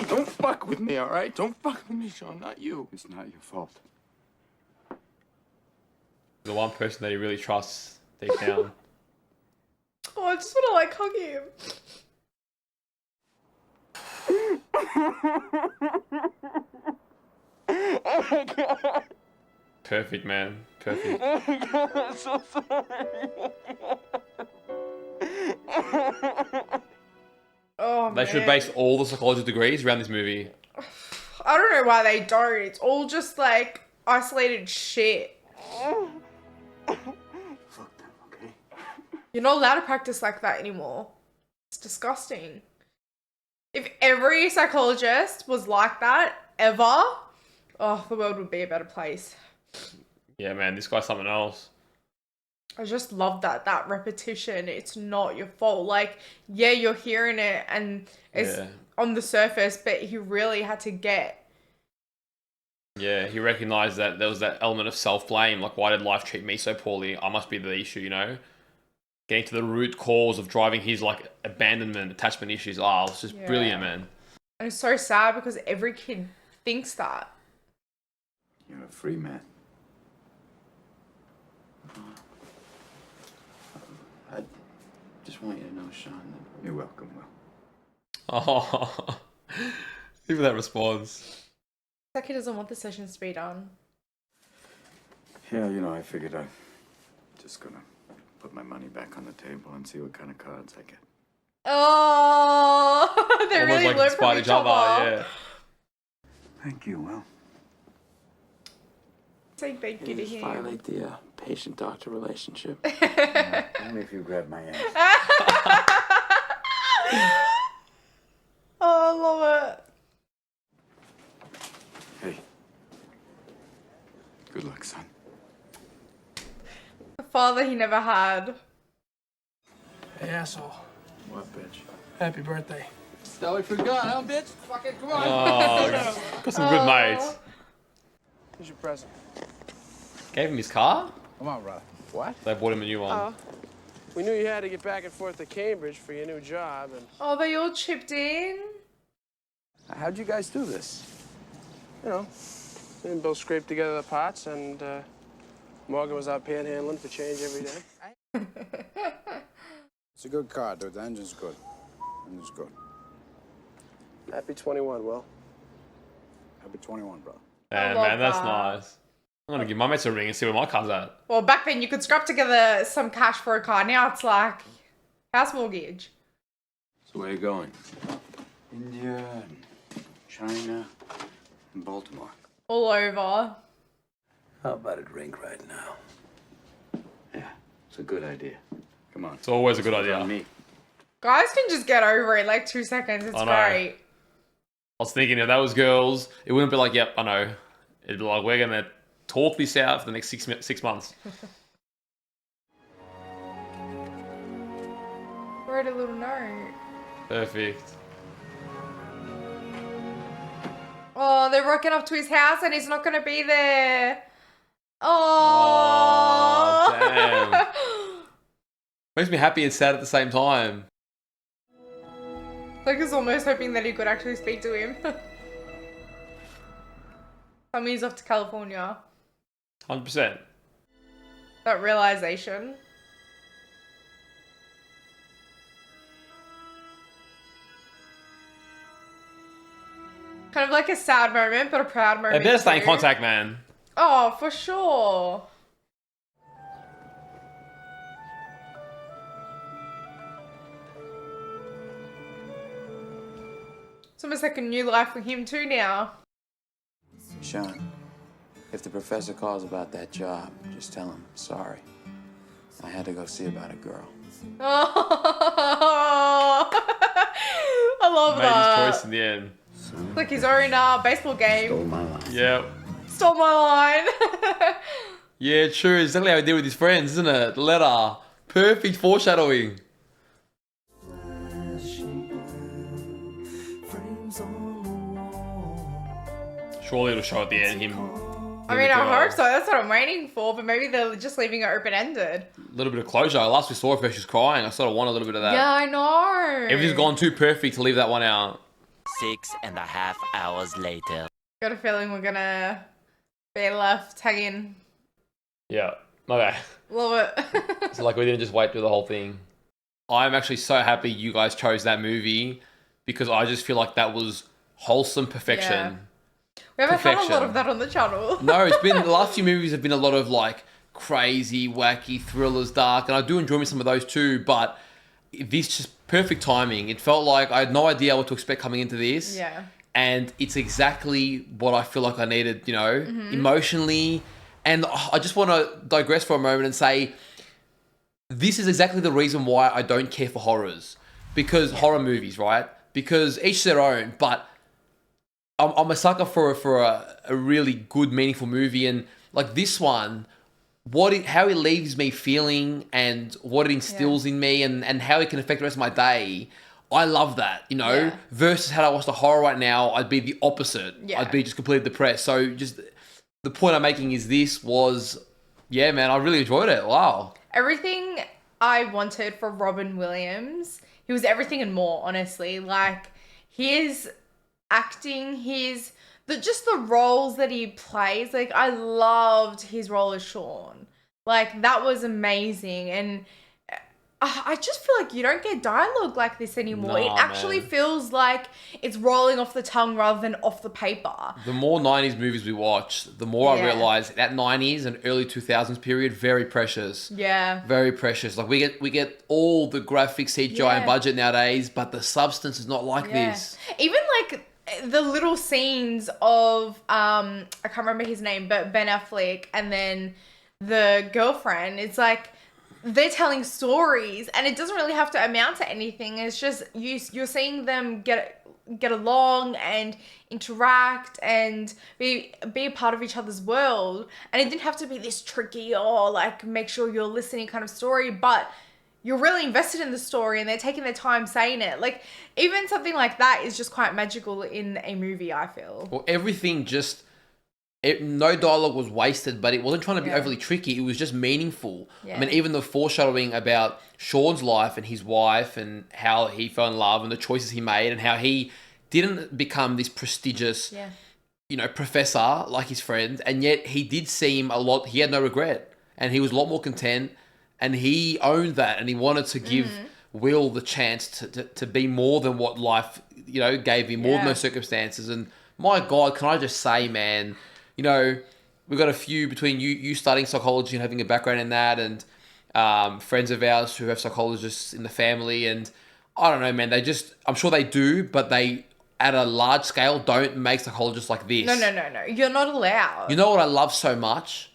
S6: Don't fuck with me, all right? Don't fuck with me, Sean, not you.
S16: It's not your fault.
S1: The one person that he really trusts deep down.
S2: Oh, I just want to like hug him.
S6: Oh my God.
S1: Perfect, man. Perfect.
S6: Oh my God, I'm so sorry.
S2: Oh,
S1: They should base all the psychology degrees around this movie.
S2: I don't know why they don't. It's all just like isolated shit.
S7: Fuck them, okay?
S2: You're not allowed to practice like that anymore. It's disgusting. If every psychologist was like that ever, oh, the world would be a better place.
S1: Yeah, man, this guy's something else.
S2: I just love that repetition. It's not your fault. Like, yeah, you're hearing it and it's on the surface, but he really had to get.
S1: Yeah, he recognized that there was that element of self-blame. Like, why did life treat me so poorly? I must be the issue, you know? Getting to the root cause of driving his, like, abandonment, attachment issues. Oh, it's just brilliant, man.
S2: And it's so sad because every kid thinks that.
S16: You're a free man. I just want you to know, Sean, that you're welcome, Will.
S1: Oh, even that response.
S2: Like he doesn't want the sessions to be done.
S16: Yeah, you know, I figured I'm just gonna put my money back on the table and see what kind of cards I get.
S2: Oh, they
S1: Almost
S2: really
S1: like
S2: learn
S1: inspired
S2: from
S1: each
S2: each other.
S1: Yeah.
S16: Thank you, Will.
S2: Say thank you to him.
S6: Violate the patient-doctor relationship.
S16: Only if you grab my ass.
S2: Oh, I love it.
S16: Hey. Good luck, son.
S2: The father he never had.
S7: Hey, asshole.
S16: What, bitch?
S7: Happy birthday.
S11: So we forgot, huh, bitch? Fucking come on.
S1: Oh, got some good mates.
S7: Here's your present.
S1: Gave him his car?
S7: Come on, bro. What?
S1: They bought him a new one.
S7: Oh. We knew you had to get back and forth to Cambridge for your new job, and...
S2: Oh, they all chipped in?
S7: How'd you guys do this? You know, we and Bill scraped together the pots, and Morgan was out panhandling for change every day.
S21: It's a good car, dude. The engine's good. Engine's good.
S7: Happy 21, Will.
S21: Happy 21, brother.
S1: Man, that's nice. I'm gonna give my mates a ring and see where my car's at.
S2: Well, back then you could scrap together some cash for a car. Now it's like house mortgage.
S16: So where are you going? India, and China, and Baltimore.
S2: All over.
S21: How about a drink right now?
S16: Yeah, it's a good idea. Come on.
S1: It's always a good idea.
S16: On me.
S2: Guys can just get over it like 2 seconds. It's
S1: I know.
S2: great.
S1: I was thinking if that was girls, it wouldn't be like, yep, I know. It'd be like, we're gonna talk this out for the next 6 months.
S2: Wrote a little note.
S1: Perfect.
S2: Oh, they're rocking up to his house and he's not going to be there. Oh,
S1: damn. Makes me happy and sad at the same time.
S2: Like, he's almost hoping that he could actually speak to him. Tell me he's off to California.
S1: 100%.
S2: That realization. Kind of like a sad moment, but a proud moment.
S1: They better stay in
S2: too.
S1: contact, man.
S2: Oh, for sure. It's almost like a new life for him too now.
S6: Sean, if the professor calls about that job, just tell him, sorry. I had to go see about a girl.
S2: Oh, I love
S1: Made
S2: that.
S1: his choice in the end.
S2: Like his own baseball game.
S16: Stole my line.
S1: Yep.
S2: Stole my line.
S1: Yeah, true. Exactly how he did with his friends, isn't it? The letter. Perfect foreshadowing. Surely it'll show at the end him.
S2: I mean, I hope so. That's what I'm waiting for. But maybe they're just leaving it open-ended.
S1: A little bit of closure. Last we saw her, she was crying. I sort of want a little bit of that.
S2: Yeah, I know.
S1: Everything's gone too perfect to leave that one out.
S22: 6.5 hours later.
S2: Got a feeling we're gonna be left hanging.
S1: Yeah. Okay.
S2: Love it.
S1: So like we didn't just wait through the whole thing. I'm actually so happy you guys chose that movie because I just feel like that was wholesome perfection.
S2: Yeah. We haven't had a lot of that on the channel.
S1: No, it's been the last few movies have been a lot of like crazy, wacky thrillers, dark, and I do enjoy me some of those too. But this just perfect timing. It felt like I had no idea what to expect coming into this.
S2: Yeah.
S1: and it's exactly what I feel like I needed, you know, emotionally. And I just want to digress for a moment and say, this is exactly the reason why I don't care for horrors. Because horror movies, right? Because each their own, but I'm a sucker for a really good, meaningful movie. And like this one, how it leaves me feeling and what it instills in me and how it can affect the rest of my day. I love that, you know, versus how I watch the horror right now, I'd be the opposite.
S2: Yeah.
S1: I'd be just completely depressed. So just the point I'm making is yeah, man, I really enjoyed it. Wow.
S2: Everything I wanted for Robin Williams, he was everything and more, honestly. Like, his acting, just the roles that he plays. Like, I loved his role as Sean. Like, that was amazing. And I just feel like you don't get dialogue like this anymore. It actually feels like it's rolling off the tongue rather than off the paper.
S1: The more 90s movies we watch, the more I realize that 90s and early 2000s period, very precious.
S2: Yeah.
S1: Very precious. Like, we get all the graphics, CGI and budget nowadays, but the substance is not like this.
S2: Even like the little scenes of I can't remember his name, but Ben Affleck and then the girlfriend, it's like they're telling stories and it doesn't really have to amount to anything. It's just you're seeing them get along and interact and be a part of each other's world. And it didn't have to be this tricky or like make sure you're listening kind of story, but you're really invested in the story and they're taking their time saying it. Like, even something like that is just quite magical in a movie, I feel.
S1: Well, everything no dialogue was wasted, but it wasn't trying to be overly tricky. It was just meaningful.
S2: Yeah.
S1: I mean, even the foreshadowing about Sean's life and his wife and how he fell in love and the choices he made and how he didn't become this prestigious, you know, professor like his friend, and yet he did seem he had no regret and he was a lot more content and he owned that and he wanted to give Will the chance to be more than what life, you know, gave him, more than those circumstances. And my God, can I just say, man, you know, we've got a few between you studying psychology and having a background in that, and friends of ours who have psychologists in the family, and I don't know, man, I'm sure they do, but they, at a large scale, don't make psychologists like this.
S2: No. You're not allowed.
S1: You know what I love so much?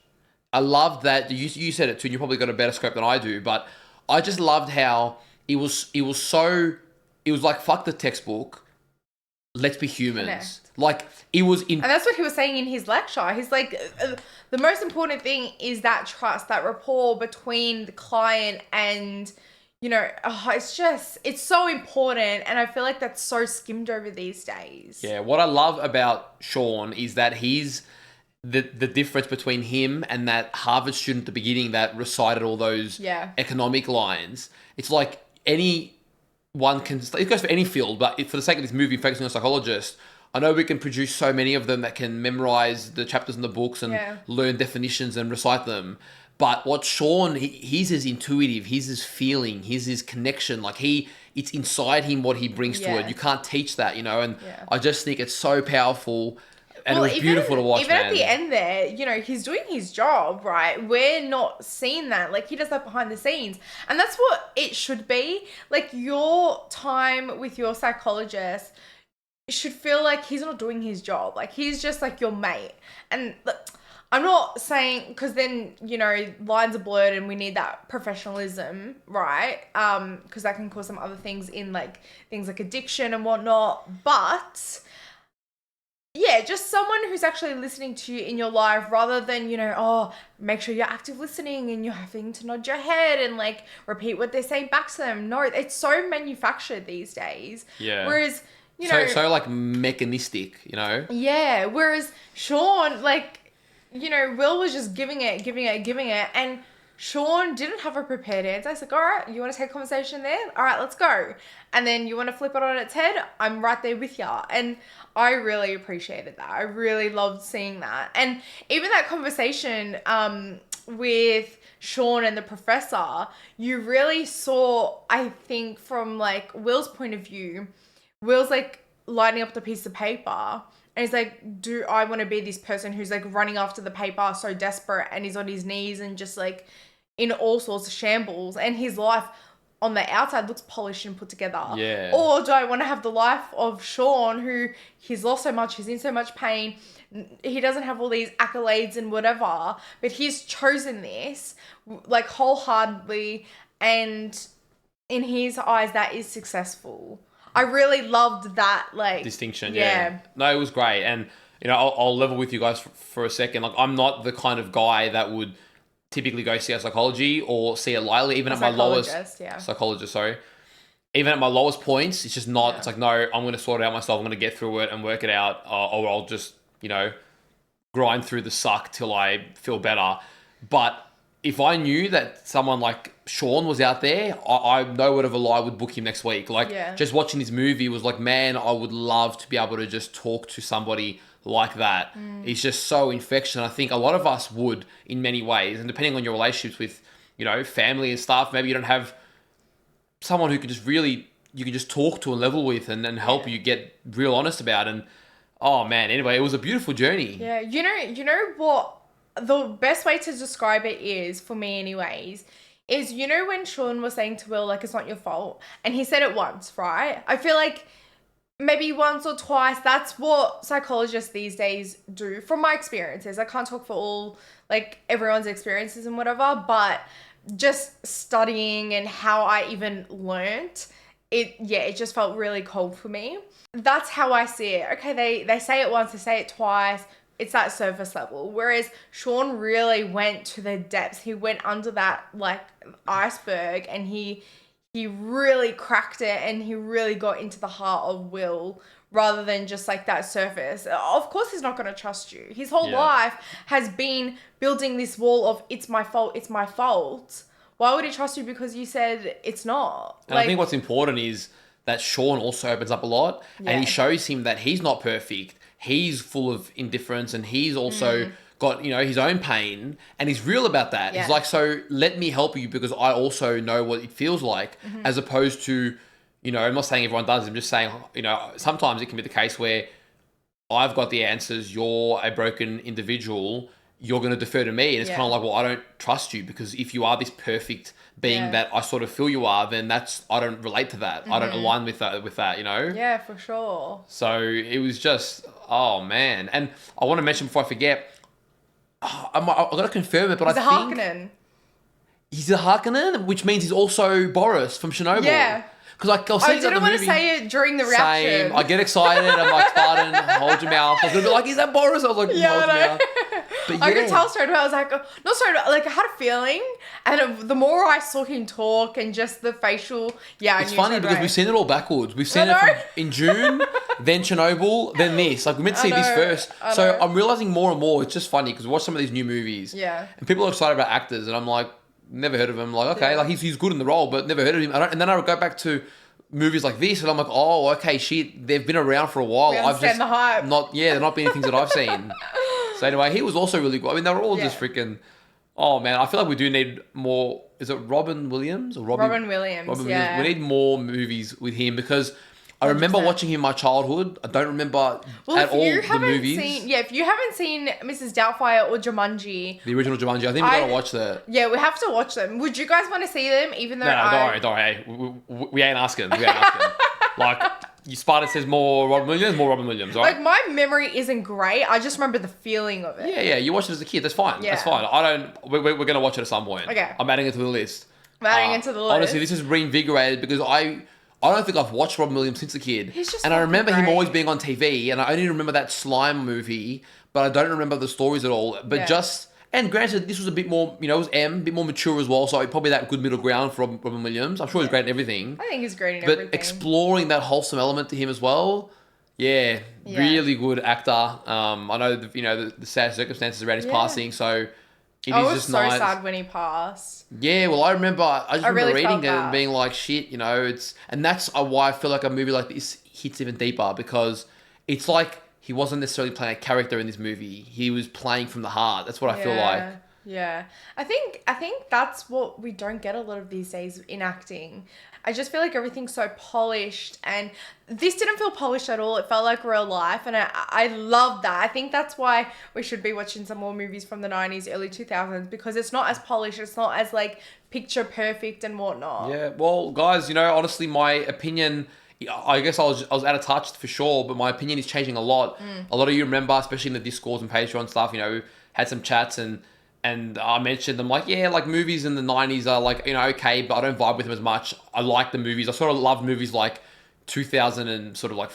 S1: I love that, you said it too, and you probably got a better scope than I do, but I just loved how it was like, fuck the textbook, let's be humans.
S2: Connect.
S1: Like, it was
S2: and that's what he was saying in his lecture. He's like, the most important thing is that trust, that rapport between the client and, you know, it's so important. And I feel like that's so skimmed over these days.
S1: Yeah, what I love about Sean is that he's the difference between him and that Harvard student at the beginning that recited all those economic lines. It's like it goes for any field, but for the sake of this movie focusing on a psychologist, I know we can produce so many of them that can memorize the chapters in the books and learn definitions and recite them. But what Sean, he's his intuitive, he's his feeling, he's his connection. Like, it's inside him what he brings to it. You can't teach that, you know, and I just think it's so powerful. And it was beautiful to watch, man.
S2: Even at the end there, you know, he's doing his job, right? We're not seeing that. Like, he does that behind the scenes. And that's what it should be. Like, your time with your psychologist should feel like he's not doing his job. Like, he's just like your mate. And I'm not saying, because then, you know, lines are blurred and we need that professionalism, right? Because that can cause some other things in, like, things like addiction and whatnot. But yeah, just someone who's actually listening to you in your life rather than, you know, make sure you're active listening and you're having to nod your head and, like, repeat what they're saying back to them. No, it's so manufactured these days.
S1: Yeah.
S2: Whereas, you know,
S1: so like mechanistic, you know?
S2: Yeah. Whereas Sean, like, you know, Will was just giving it. And Sean didn't have a prepared answer. He's like, all right, you want to take a conversation there? All right, let's go. And then you want to flip it on its head? I'm right there with ya. And I really appreciated that. I really loved seeing that. And even that conversation with Sean and the professor, you really saw, I think, from, like, Will's point of view, Will's, like, lining up the piece of paper and he's like, do I want to be this person who's, like, running after the paper so desperate and he's on his knees and just, like, in all sorts of shambles, and his life on the outside looks polished and put together?
S1: Yeah.
S2: Or do I want to have the life of Sean, who he's lost so much, he's in so much pain, he doesn't have all these accolades and whatever, but he's chosen this like wholeheartedly, and in his eyes that is successful. I really loved that like
S1: distinction. Yeah. No, it was great. And you know, I'll level with you guys for a second. Like, I'm not the kind of guy that would typically go see a psychology or see it lightly, even at my lowest psychologist, sorry. Even at my lowest points, it's just not, it's like, no, I'm going to sort it out myself. I'm going to get through it and work it out. Or I'll just, you know, grind through the suck till I feel better. But if I knew that someone like Sean was out there, I no word of a lie would book him next week. Like, just watching this movie was like, man, I would love to be able to just talk to somebody like that. It's just so infectious. I think a lot of us would in many ways. And depending on your relationships with, you know, family and stuff, maybe you don't have someone who can just really, you can just talk to and level with and help you get real honest about. And, oh man, anyway, it was a beautiful journey.
S2: Yeah, you know what? The best way to describe it is, for me anyways, is, you know, when Sean was saying to Will, like, it's not your fault, and he said it once, right? I feel like maybe once or twice, that's what psychologists these days do, from my experiences. I can't talk for all, like, everyone's experiences and whatever, but just studying and how I even learnt, it just felt really cold for me. That's how I see it. Okay, they say it once, they say it twice, it's that surface level. Whereas Sean really went to the depths. He went under that like iceberg, and he really cracked it, and he really got into the heart of Will rather than just like that surface. Of course he's not going to trust you. His whole life has been building this wall of it's my fault, it's my fault. Why would he trust you because you said it's not?
S1: And I think what's important is that Sean also opens up a lot, and he shows him that he's not perfect. He's full of indifference, and he's also got, you know, his own pain, and he's real about that. He's like, so let me help you because I also know what it feels like, as opposed to, you know, I'm not saying everyone does, I'm just saying, you know, sometimes it can be the case where I've got the answers, you're a broken individual, you're going to defer to me. And it's kind of like, well, I don't trust you because if you are this perfect being that I sort of feel you are, then I don't relate to that. I don't align with that, you know?
S2: Yeah, for sure.
S1: So it was just, oh man. And I want to mention before I forget, I've got to confirm it, but I think...
S2: Harkonnen.
S1: He's a Harkonnen, which means he's also Boris from Chernobyl.
S2: Yeah.
S1: Because
S2: I didn't want to say it during the reaction.
S1: Same. I get excited. I'm like, Spartan, hold your mouth. I was going to be like, is that Boris? I was like, hold your mouth. But
S2: I could tell straight away. I was like, not straight away. Like, I had a feeling. And the more I saw him talk and just the facial, I
S1: It's
S2: knew
S1: funny
S2: straight
S1: because
S2: away.
S1: we've seen it all backwards. We've seen it from in June, then Chernobyl, then this. Like, we meant to see this first. So I'm realizing more and more. It's just funny because we watch some of these new movies.
S2: Yeah.
S1: And people are excited about actors. And I'm like, never heard of him. Like, okay, like he's good in the role, but never heard of him. And then I would go back to movies like this, and I'm like, oh, okay, shit, they've been around for a while.
S2: We understand the hype.
S1: They're not being things that I've seen. So anyway, he was also really good. I mean, they were all just freaking. Oh man, I feel like we do need more. Is it Robin Williams or
S2: Robin Williams? Yeah.
S1: We need more movies with him because I remember watching him in my childhood. I don't remember at all the movies.
S2: If you haven't seen Mrs. Doubtfire or Jumanji,
S1: the original Jumanji, I think we gotta watch that.
S2: Yeah, we have to watch them. Would you guys want to see them? Even though
S1: don't worry. Hey, we ain't asking. Like, Spartan says more Robin Williams, all right?
S2: Like, my memory isn't great. I just remember the feeling of it.
S1: Yeah. You watched it as a kid. That's fine.
S2: Yeah.
S1: That's fine. We're gonna watch it at some point.
S2: Okay.
S1: I'm adding it to the list.
S2: Honestly,
S1: this is reinvigorated because I don't think I've watched Robin Williams since a kid.
S2: He's just
S1: and I remember him
S2: great.
S1: always being on TV, and I only remember that slime movie, but I don't remember the stories at all. But and granted, this was a bit more, you know, it was a bit more mature as well, so probably that good middle ground for Robin Williams. I'm sure he's great in everything.
S2: I think he's great in
S1: everything.
S2: everything.
S1: But exploring that wholesome element to him as well, really good actor. I know, the sad circumstances around his passing, so it
S2: I
S1: is
S2: was
S1: just
S2: so
S1: nice.
S2: sad when he passed.
S1: Yeah, well, I just remember
S2: really
S1: reading
S2: felt
S1: it and
S2: that.
S1: being like, shit, and that's why I feel like a movie like this hits even deeper because it's like he wasn't necessarily playing a character in this movie. He was playing from the heart. That's what I feel like.
S2: Yeah. I think that's what we don't get a lot of these days in acting. I just feel like everything's so polished, and this didn't feel polished at all. It felt like real life, and I love that. I think that's why we should be watching some more movies from the 90s, early 2000s, because it's not as polished, it's not as like picture perfect and whatnot.
S1: Yeah, well, guys, honestly, my opinion, I guess I was out of touch for sure, but my opinion is changing a lot. A lot of you remember, especially in the Discords and Patreon stuff, had some chats and I mentioned them like, yeah, like movies in the 90s are like, okay, but I don't vibe with them as much. I like the movies. I sort of love movies like 2000 and sort of like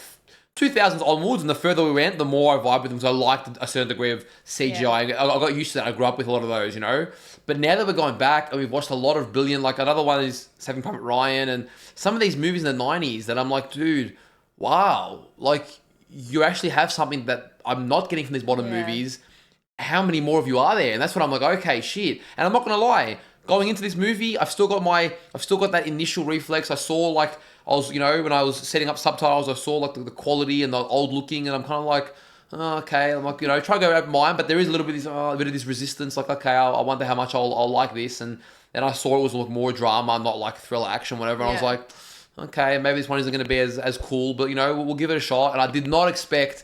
S1: 2000s onwards, and the further we went, the more I vibe with them, because I liked a certain degree of CGI. Yeah. I got used to that. I grew up with a lot of those, But now that we're going back and we've watched a lot of brilliant, like another one is Saving Private Ryan, and some of these movies in the 90s that I'm like, dude, wow, like you actually have something that I'm not getting from these modern movies. How many more of you are there? And that's what I'm like, okay, shit. And I'm not gonna lie, going into this movie, I've still got that initial reflex. I saw like, when I was setting up subtitles, I saw like the quality and the old looking, and I'm kind of like, oh, okay. I'm like, try to go open mind, but there is a little bit of this resistance. Like, okay, I wonder how much I'll like this. And then I saw it was like more drama, not like thriller action, whatever. And I was like, okay, maybe this one isn't going to be as cool, but we'll give it a shot. And I did not expect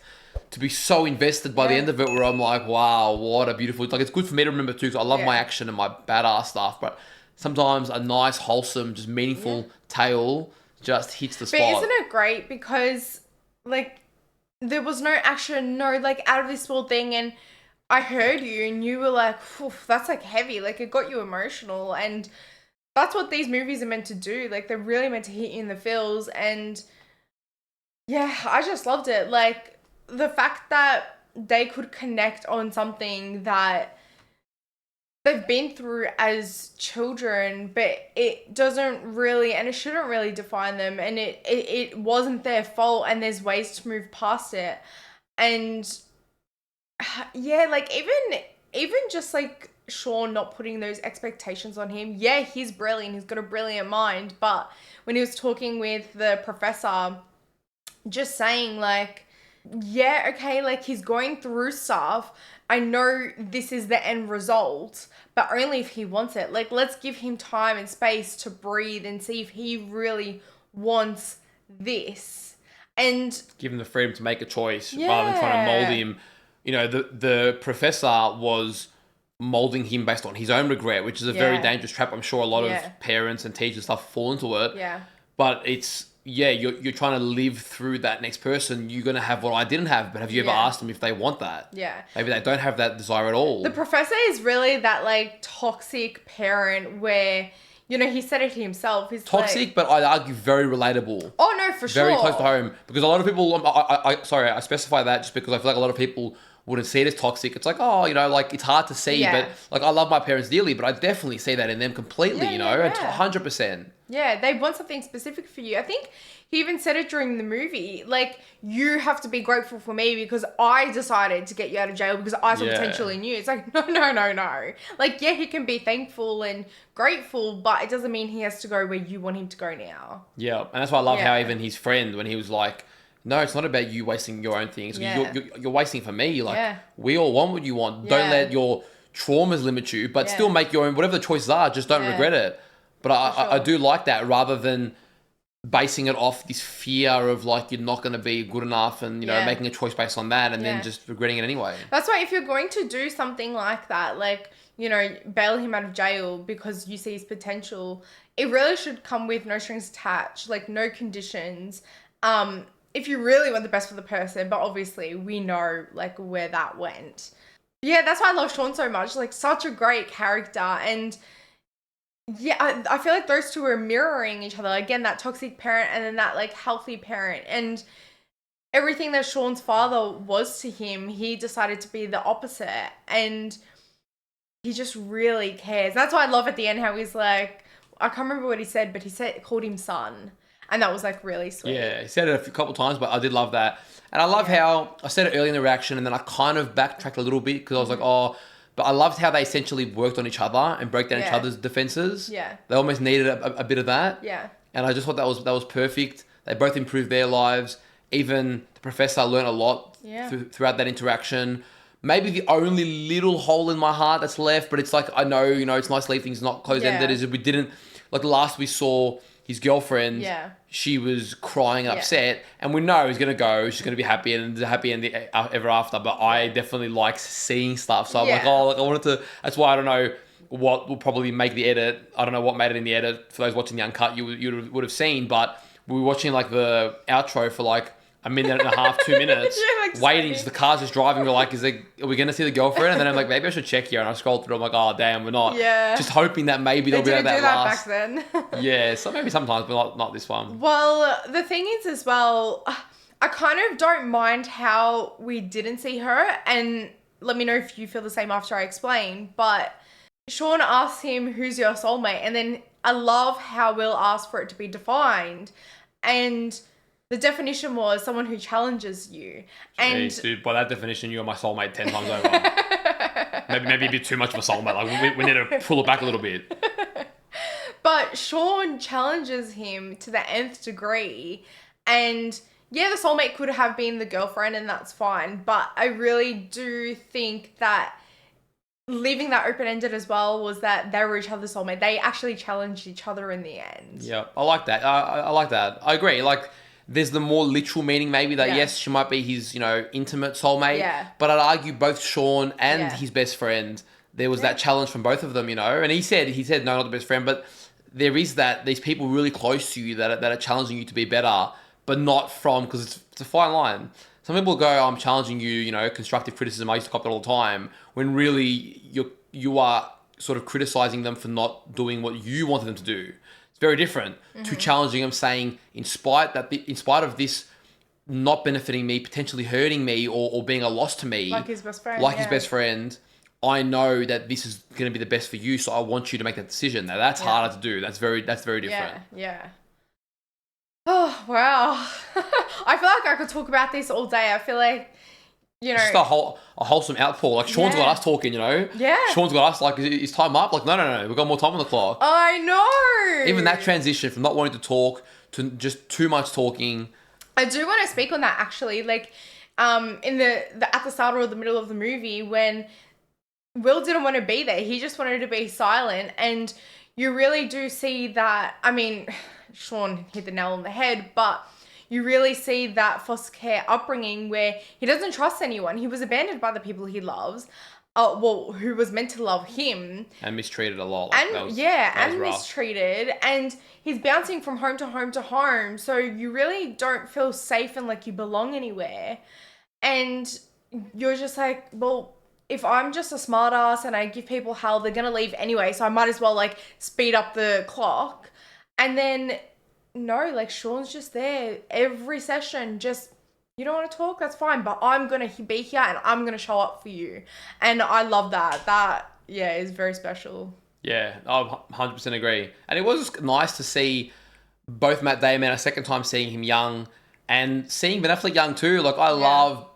S1: to be so invested by the end of it, where I'm like, wow, what a beautiful... Like, it's good for me to remember too, because I love my action and my badass stuff, but sometimes a nice, wholesome, just meaningful tale just hits the spot.
S2: But isn't it great? Because, like, there was no action, no, like, out of this world thing, and I heard you, and you were like, that's, like, heavy. Like, it got you emotional, and that's what these movies are meant to do. Like, they're really meant to hit you in the feels, and, yeah, I just loved it. Like, the fact that they could connect on something that they've been through as children, but it doesn't really, and it shouldn't really define them, and it wasn't their fault, and there's ways to move past it. And yeah, like even just like Sean not putting those expectations on him. Yeah, he's brilliant, he's got a brilliant mind, but when he was talking with the professor, just saying like, yeah, okay, like he's going through stuff. I know this is the end result, but only if he wants it. Like, let's give him time and space to breathe and see if he really wants this. And
S1: give him the freedom to make a choice rather than trying to mold him. The professor was molding him based on his own regret, which is a very dangerous trap. I'm sure a lot of parents and teachers and stuff fall into it.
S2: Yeah.
S1: But it's... Yeah, you're trying to live through that next person. You're going to have what I didn't have, but have you ever asked them if they want that?
S2: Yeah.
S1: Maybe they don't have that desire at all.
S2: The professor is really that, like, toxic parent where, he said it himself. He's
S1: toxic,
S2: like,
S1: but I'd argue very relatable.
S2: Oh, no, for sure.
S1: Very close to home. Because a lot of people, I specify that just because I feel like a lot of people wouldn't see it as toxic. It's like, like it's hard to see, but like I love my parents dearly, but I definitely see that in them completely, and 100%.
S2: Yeah, they want something specific for you. I think he even said it during the movie. Like, you have to be grateful for me because I decided to get you out of jail because I saw potential in you. It's like, no. Like, yeah, he can be thankful and grateful, but it doesn't mean he has to go where you want him to go now.
S1: Yeah, and that's why I love how even his friend, when he was like, no, it's not about you wasting your own things. You're wasting for me. Like, we all want what you want. Don't let your traumas limit you, but still make your own, whatever the choices are, just don't regret it. But I do like that, rather than basing it off this fear of like you're not going to be good enough and making a choice based on that and then just regretting it anyway.
S2: That's why if you're going to do something like that, like, bail him out of jail because you see his potential, it really should come with no strings attached, like no conditions. If you really want the best for the person, but obviously we know like where that went. Yeah, that's why I love Sean so much. Like, such a great character. And yeah, I feel like those two are mirroring each other. Again, that toxic parent and then that like healthy parent. And everything that Sean's father was to him, he decided to be the opposite. And he just really cares. That's why I love at the end how he's like, I can't remember what he said, but called him son. And that was like really sweet.
S1: Yeah, he said it a couple times, but I did love that. And I love how I said it early in the reaction and then I kind of backtracked a little bit because I was like, but I loved how they essentially worked on each other and broke down each other's defenses.
S2: Yeah.
S1: They almost needed a bit of that.
S2: Yeah.
S1: And I just thought that was perfect. They both improved their lives. Even the professor learned a lot throughout that interaction. Maybe the only little hole in my heart that's left, but it's like, I know, it's nice to leave things not closed-ended, is if we didn't, like the last we saw his girlfriend, she was crying and upset, and we know he's gonna go. She's gonna be happy and the happy end ever after. But I definitely like seeing stuff, so I'm like, oh, like I wanted to. That's why I don't know what will probably make the edit. I don't know what made it in the edit. For those watching the uncut, you would have seen, but we were watching like the outro for like a minute and a half, 2 minutes, waiting. Just the car's just driving. We're like, are we gonna see the girlfriend? And then I'm like, maybe I should check here. And I scrolled through. I'm like, oh damn, we're not. Yeah. Just hoping that maybe there'll be that last. They didn't do that back then. Yeah, so maybe sometimes, but not this one.
S2: Well, the thing is as well, I kind of don't mind how we didn't see her, and let me know if you feel the same after I explain. But Sean asks him, "Who's your soulmate?" And then I love how Will asked for it to be defined, and the definition was someone who challenges you. And
S1: jeez, dude, by that definition, you're my soulmate 10 times over. maybe a bit too much of a soulmate. Like we need to pull it back a little bit.
S2: But Sean challenges him to the nth degree. And yeah, the soulmate could have been the girlfriend, and that's fine. But I really do think that leaving that open-ended as well was that they were each other's soulmate. They actually challenged each other in the end.
S1: Yeah, I like that. I like that. I agree. Like, there's the more literal meaning maybe that yes, she might be his, intimate soulmate. Yeah. But I'd argue both Sean and his best friend, there was that challenge from both of them, And he said no, not the best friend, but there is that these people really close to you that are challenging you to be better, but not from, because it's a fine line. Some people go, I'm challenging you, constructive criticism. I used to cop it all the time, when really you are sort of criticizing them for not doing what you wanted them to do. Very different to challenging them, saying in spite of this not benefiting me, potentially hurting me, or being a loss to me,
S2: like his best friend,
S1: I know that this is going to be the best for you, so I want you to make that decision. Now that's harder to do. That's very different.
S2: Yeah. Oh wow, I feel like I could talk about this all day. I feel like,
S1: just a wholesome outpour. Like Sean's got us talking,
S2: Yeah.
S1: Sean's got us like, is time up? Like, no, we've got more time on the clock.
S2: I know.
S1: Even that transition from not wanting to talk to just too much talking.
S2: I do want to speak on that actually. Like, in the at the start or the middle of the movie, when Will didn't want to be there, he just wanted to be silent, and you really do see that. I mean, Sean hit the nail on the head, but you really see that foster care upbringing where he doesn't trust anyone. He was abandoned by the people he loves, who was meant to love him.
S1: And mistreated a lot.
S2: Mistreated. And he's bouncing from home to home to home. So you really don't feel safe and like you belong anywhere. And you're just like, well, if I'm just a smart ass and I give people hell, they're going to leave anyway. So I might as well like speed up the clock. And then no, like Sean's just there every session, just, you don't want to talk, that's fine, but I'm going to be here and I'm going to show up for you. And I love that. That, is very special.
S1: Yeah, I 100% agree. And it was nice to see both Matt Damon, a second time seeing him young, and seeing Ben Affleck young too. Like, I love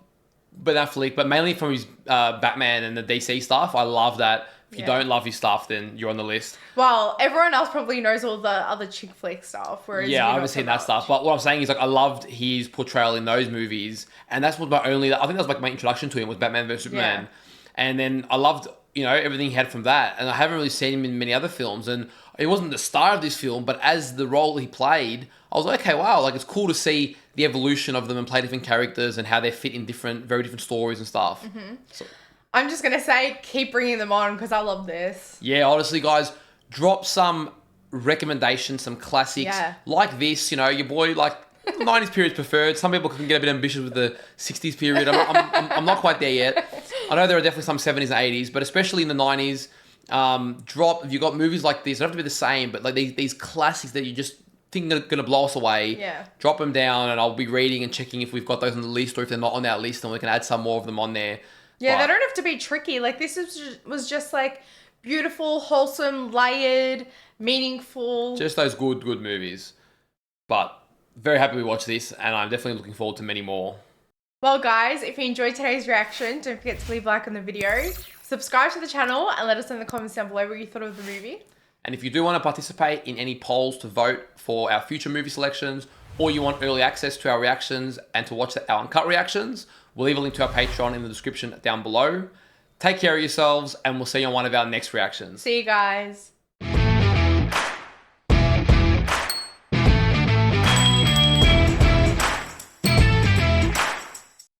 S1: Ben Affleck, but mainly from his Batman and the DC stuff. I love that. If you don't love his stuff, then you're on the list.
S2: Well, everyone else probably knows all the other chick flick stuff. Whereas
S1: I haven't seen that stuff. But what I'm saying is, like, I loved his portrayal in those movies. And that's what I think that was like my introduction to him, was Batman vs. Superman. Yeah. And then I loved, everything he had from that. And I haven't really seen him in many other films. And he wasn't the star of this film, but as the role he played, I was like, okay, wow, like, it's cool to see the evolution of them and play different characters and how they fit in very different stories and stuff.
S2: Mm-hmm. So, I'm just going to say, keep bringing them on because I love this.
S1: Yeah, honestly, guys, drop some recommendations, some classics like this. Your boy, like, 90s period's preferred. Some people can get a bit ambitious with the 60s period. I'm not quite there yet. I know there are definitely some 70s and 80s, but especially in the 90s, if you've got movies like this, they don't have to be the same, but like these classics that you just think are going to blow us away, drop them down, and I'll be reading and checking if we've got those on the list, or if they're not on our list, then we can add some more of them on there.
S2: Yeah, they don't have to be tricky. Like, this was just like beautiful, wholesome, layered, meaningful.
S1: Just those good movies. But very happy we watched this, and I'm definitely looking forward to many more.
S2: Well, guys, if you enjoyed today's reaction, don't forget to leave a like on the video, subscribe to the channel, and let us know in the comments down below what you thought of the movie.
S1: And if you do want to participate in any polls to vote for our future movie selections, or you want early access to our reactions and to watch our uncut reactions, we'll leave a link to our Patreon in the description down below. Take care of yourselves, and we'll see you on one of our next reactions.
S2: See you guys.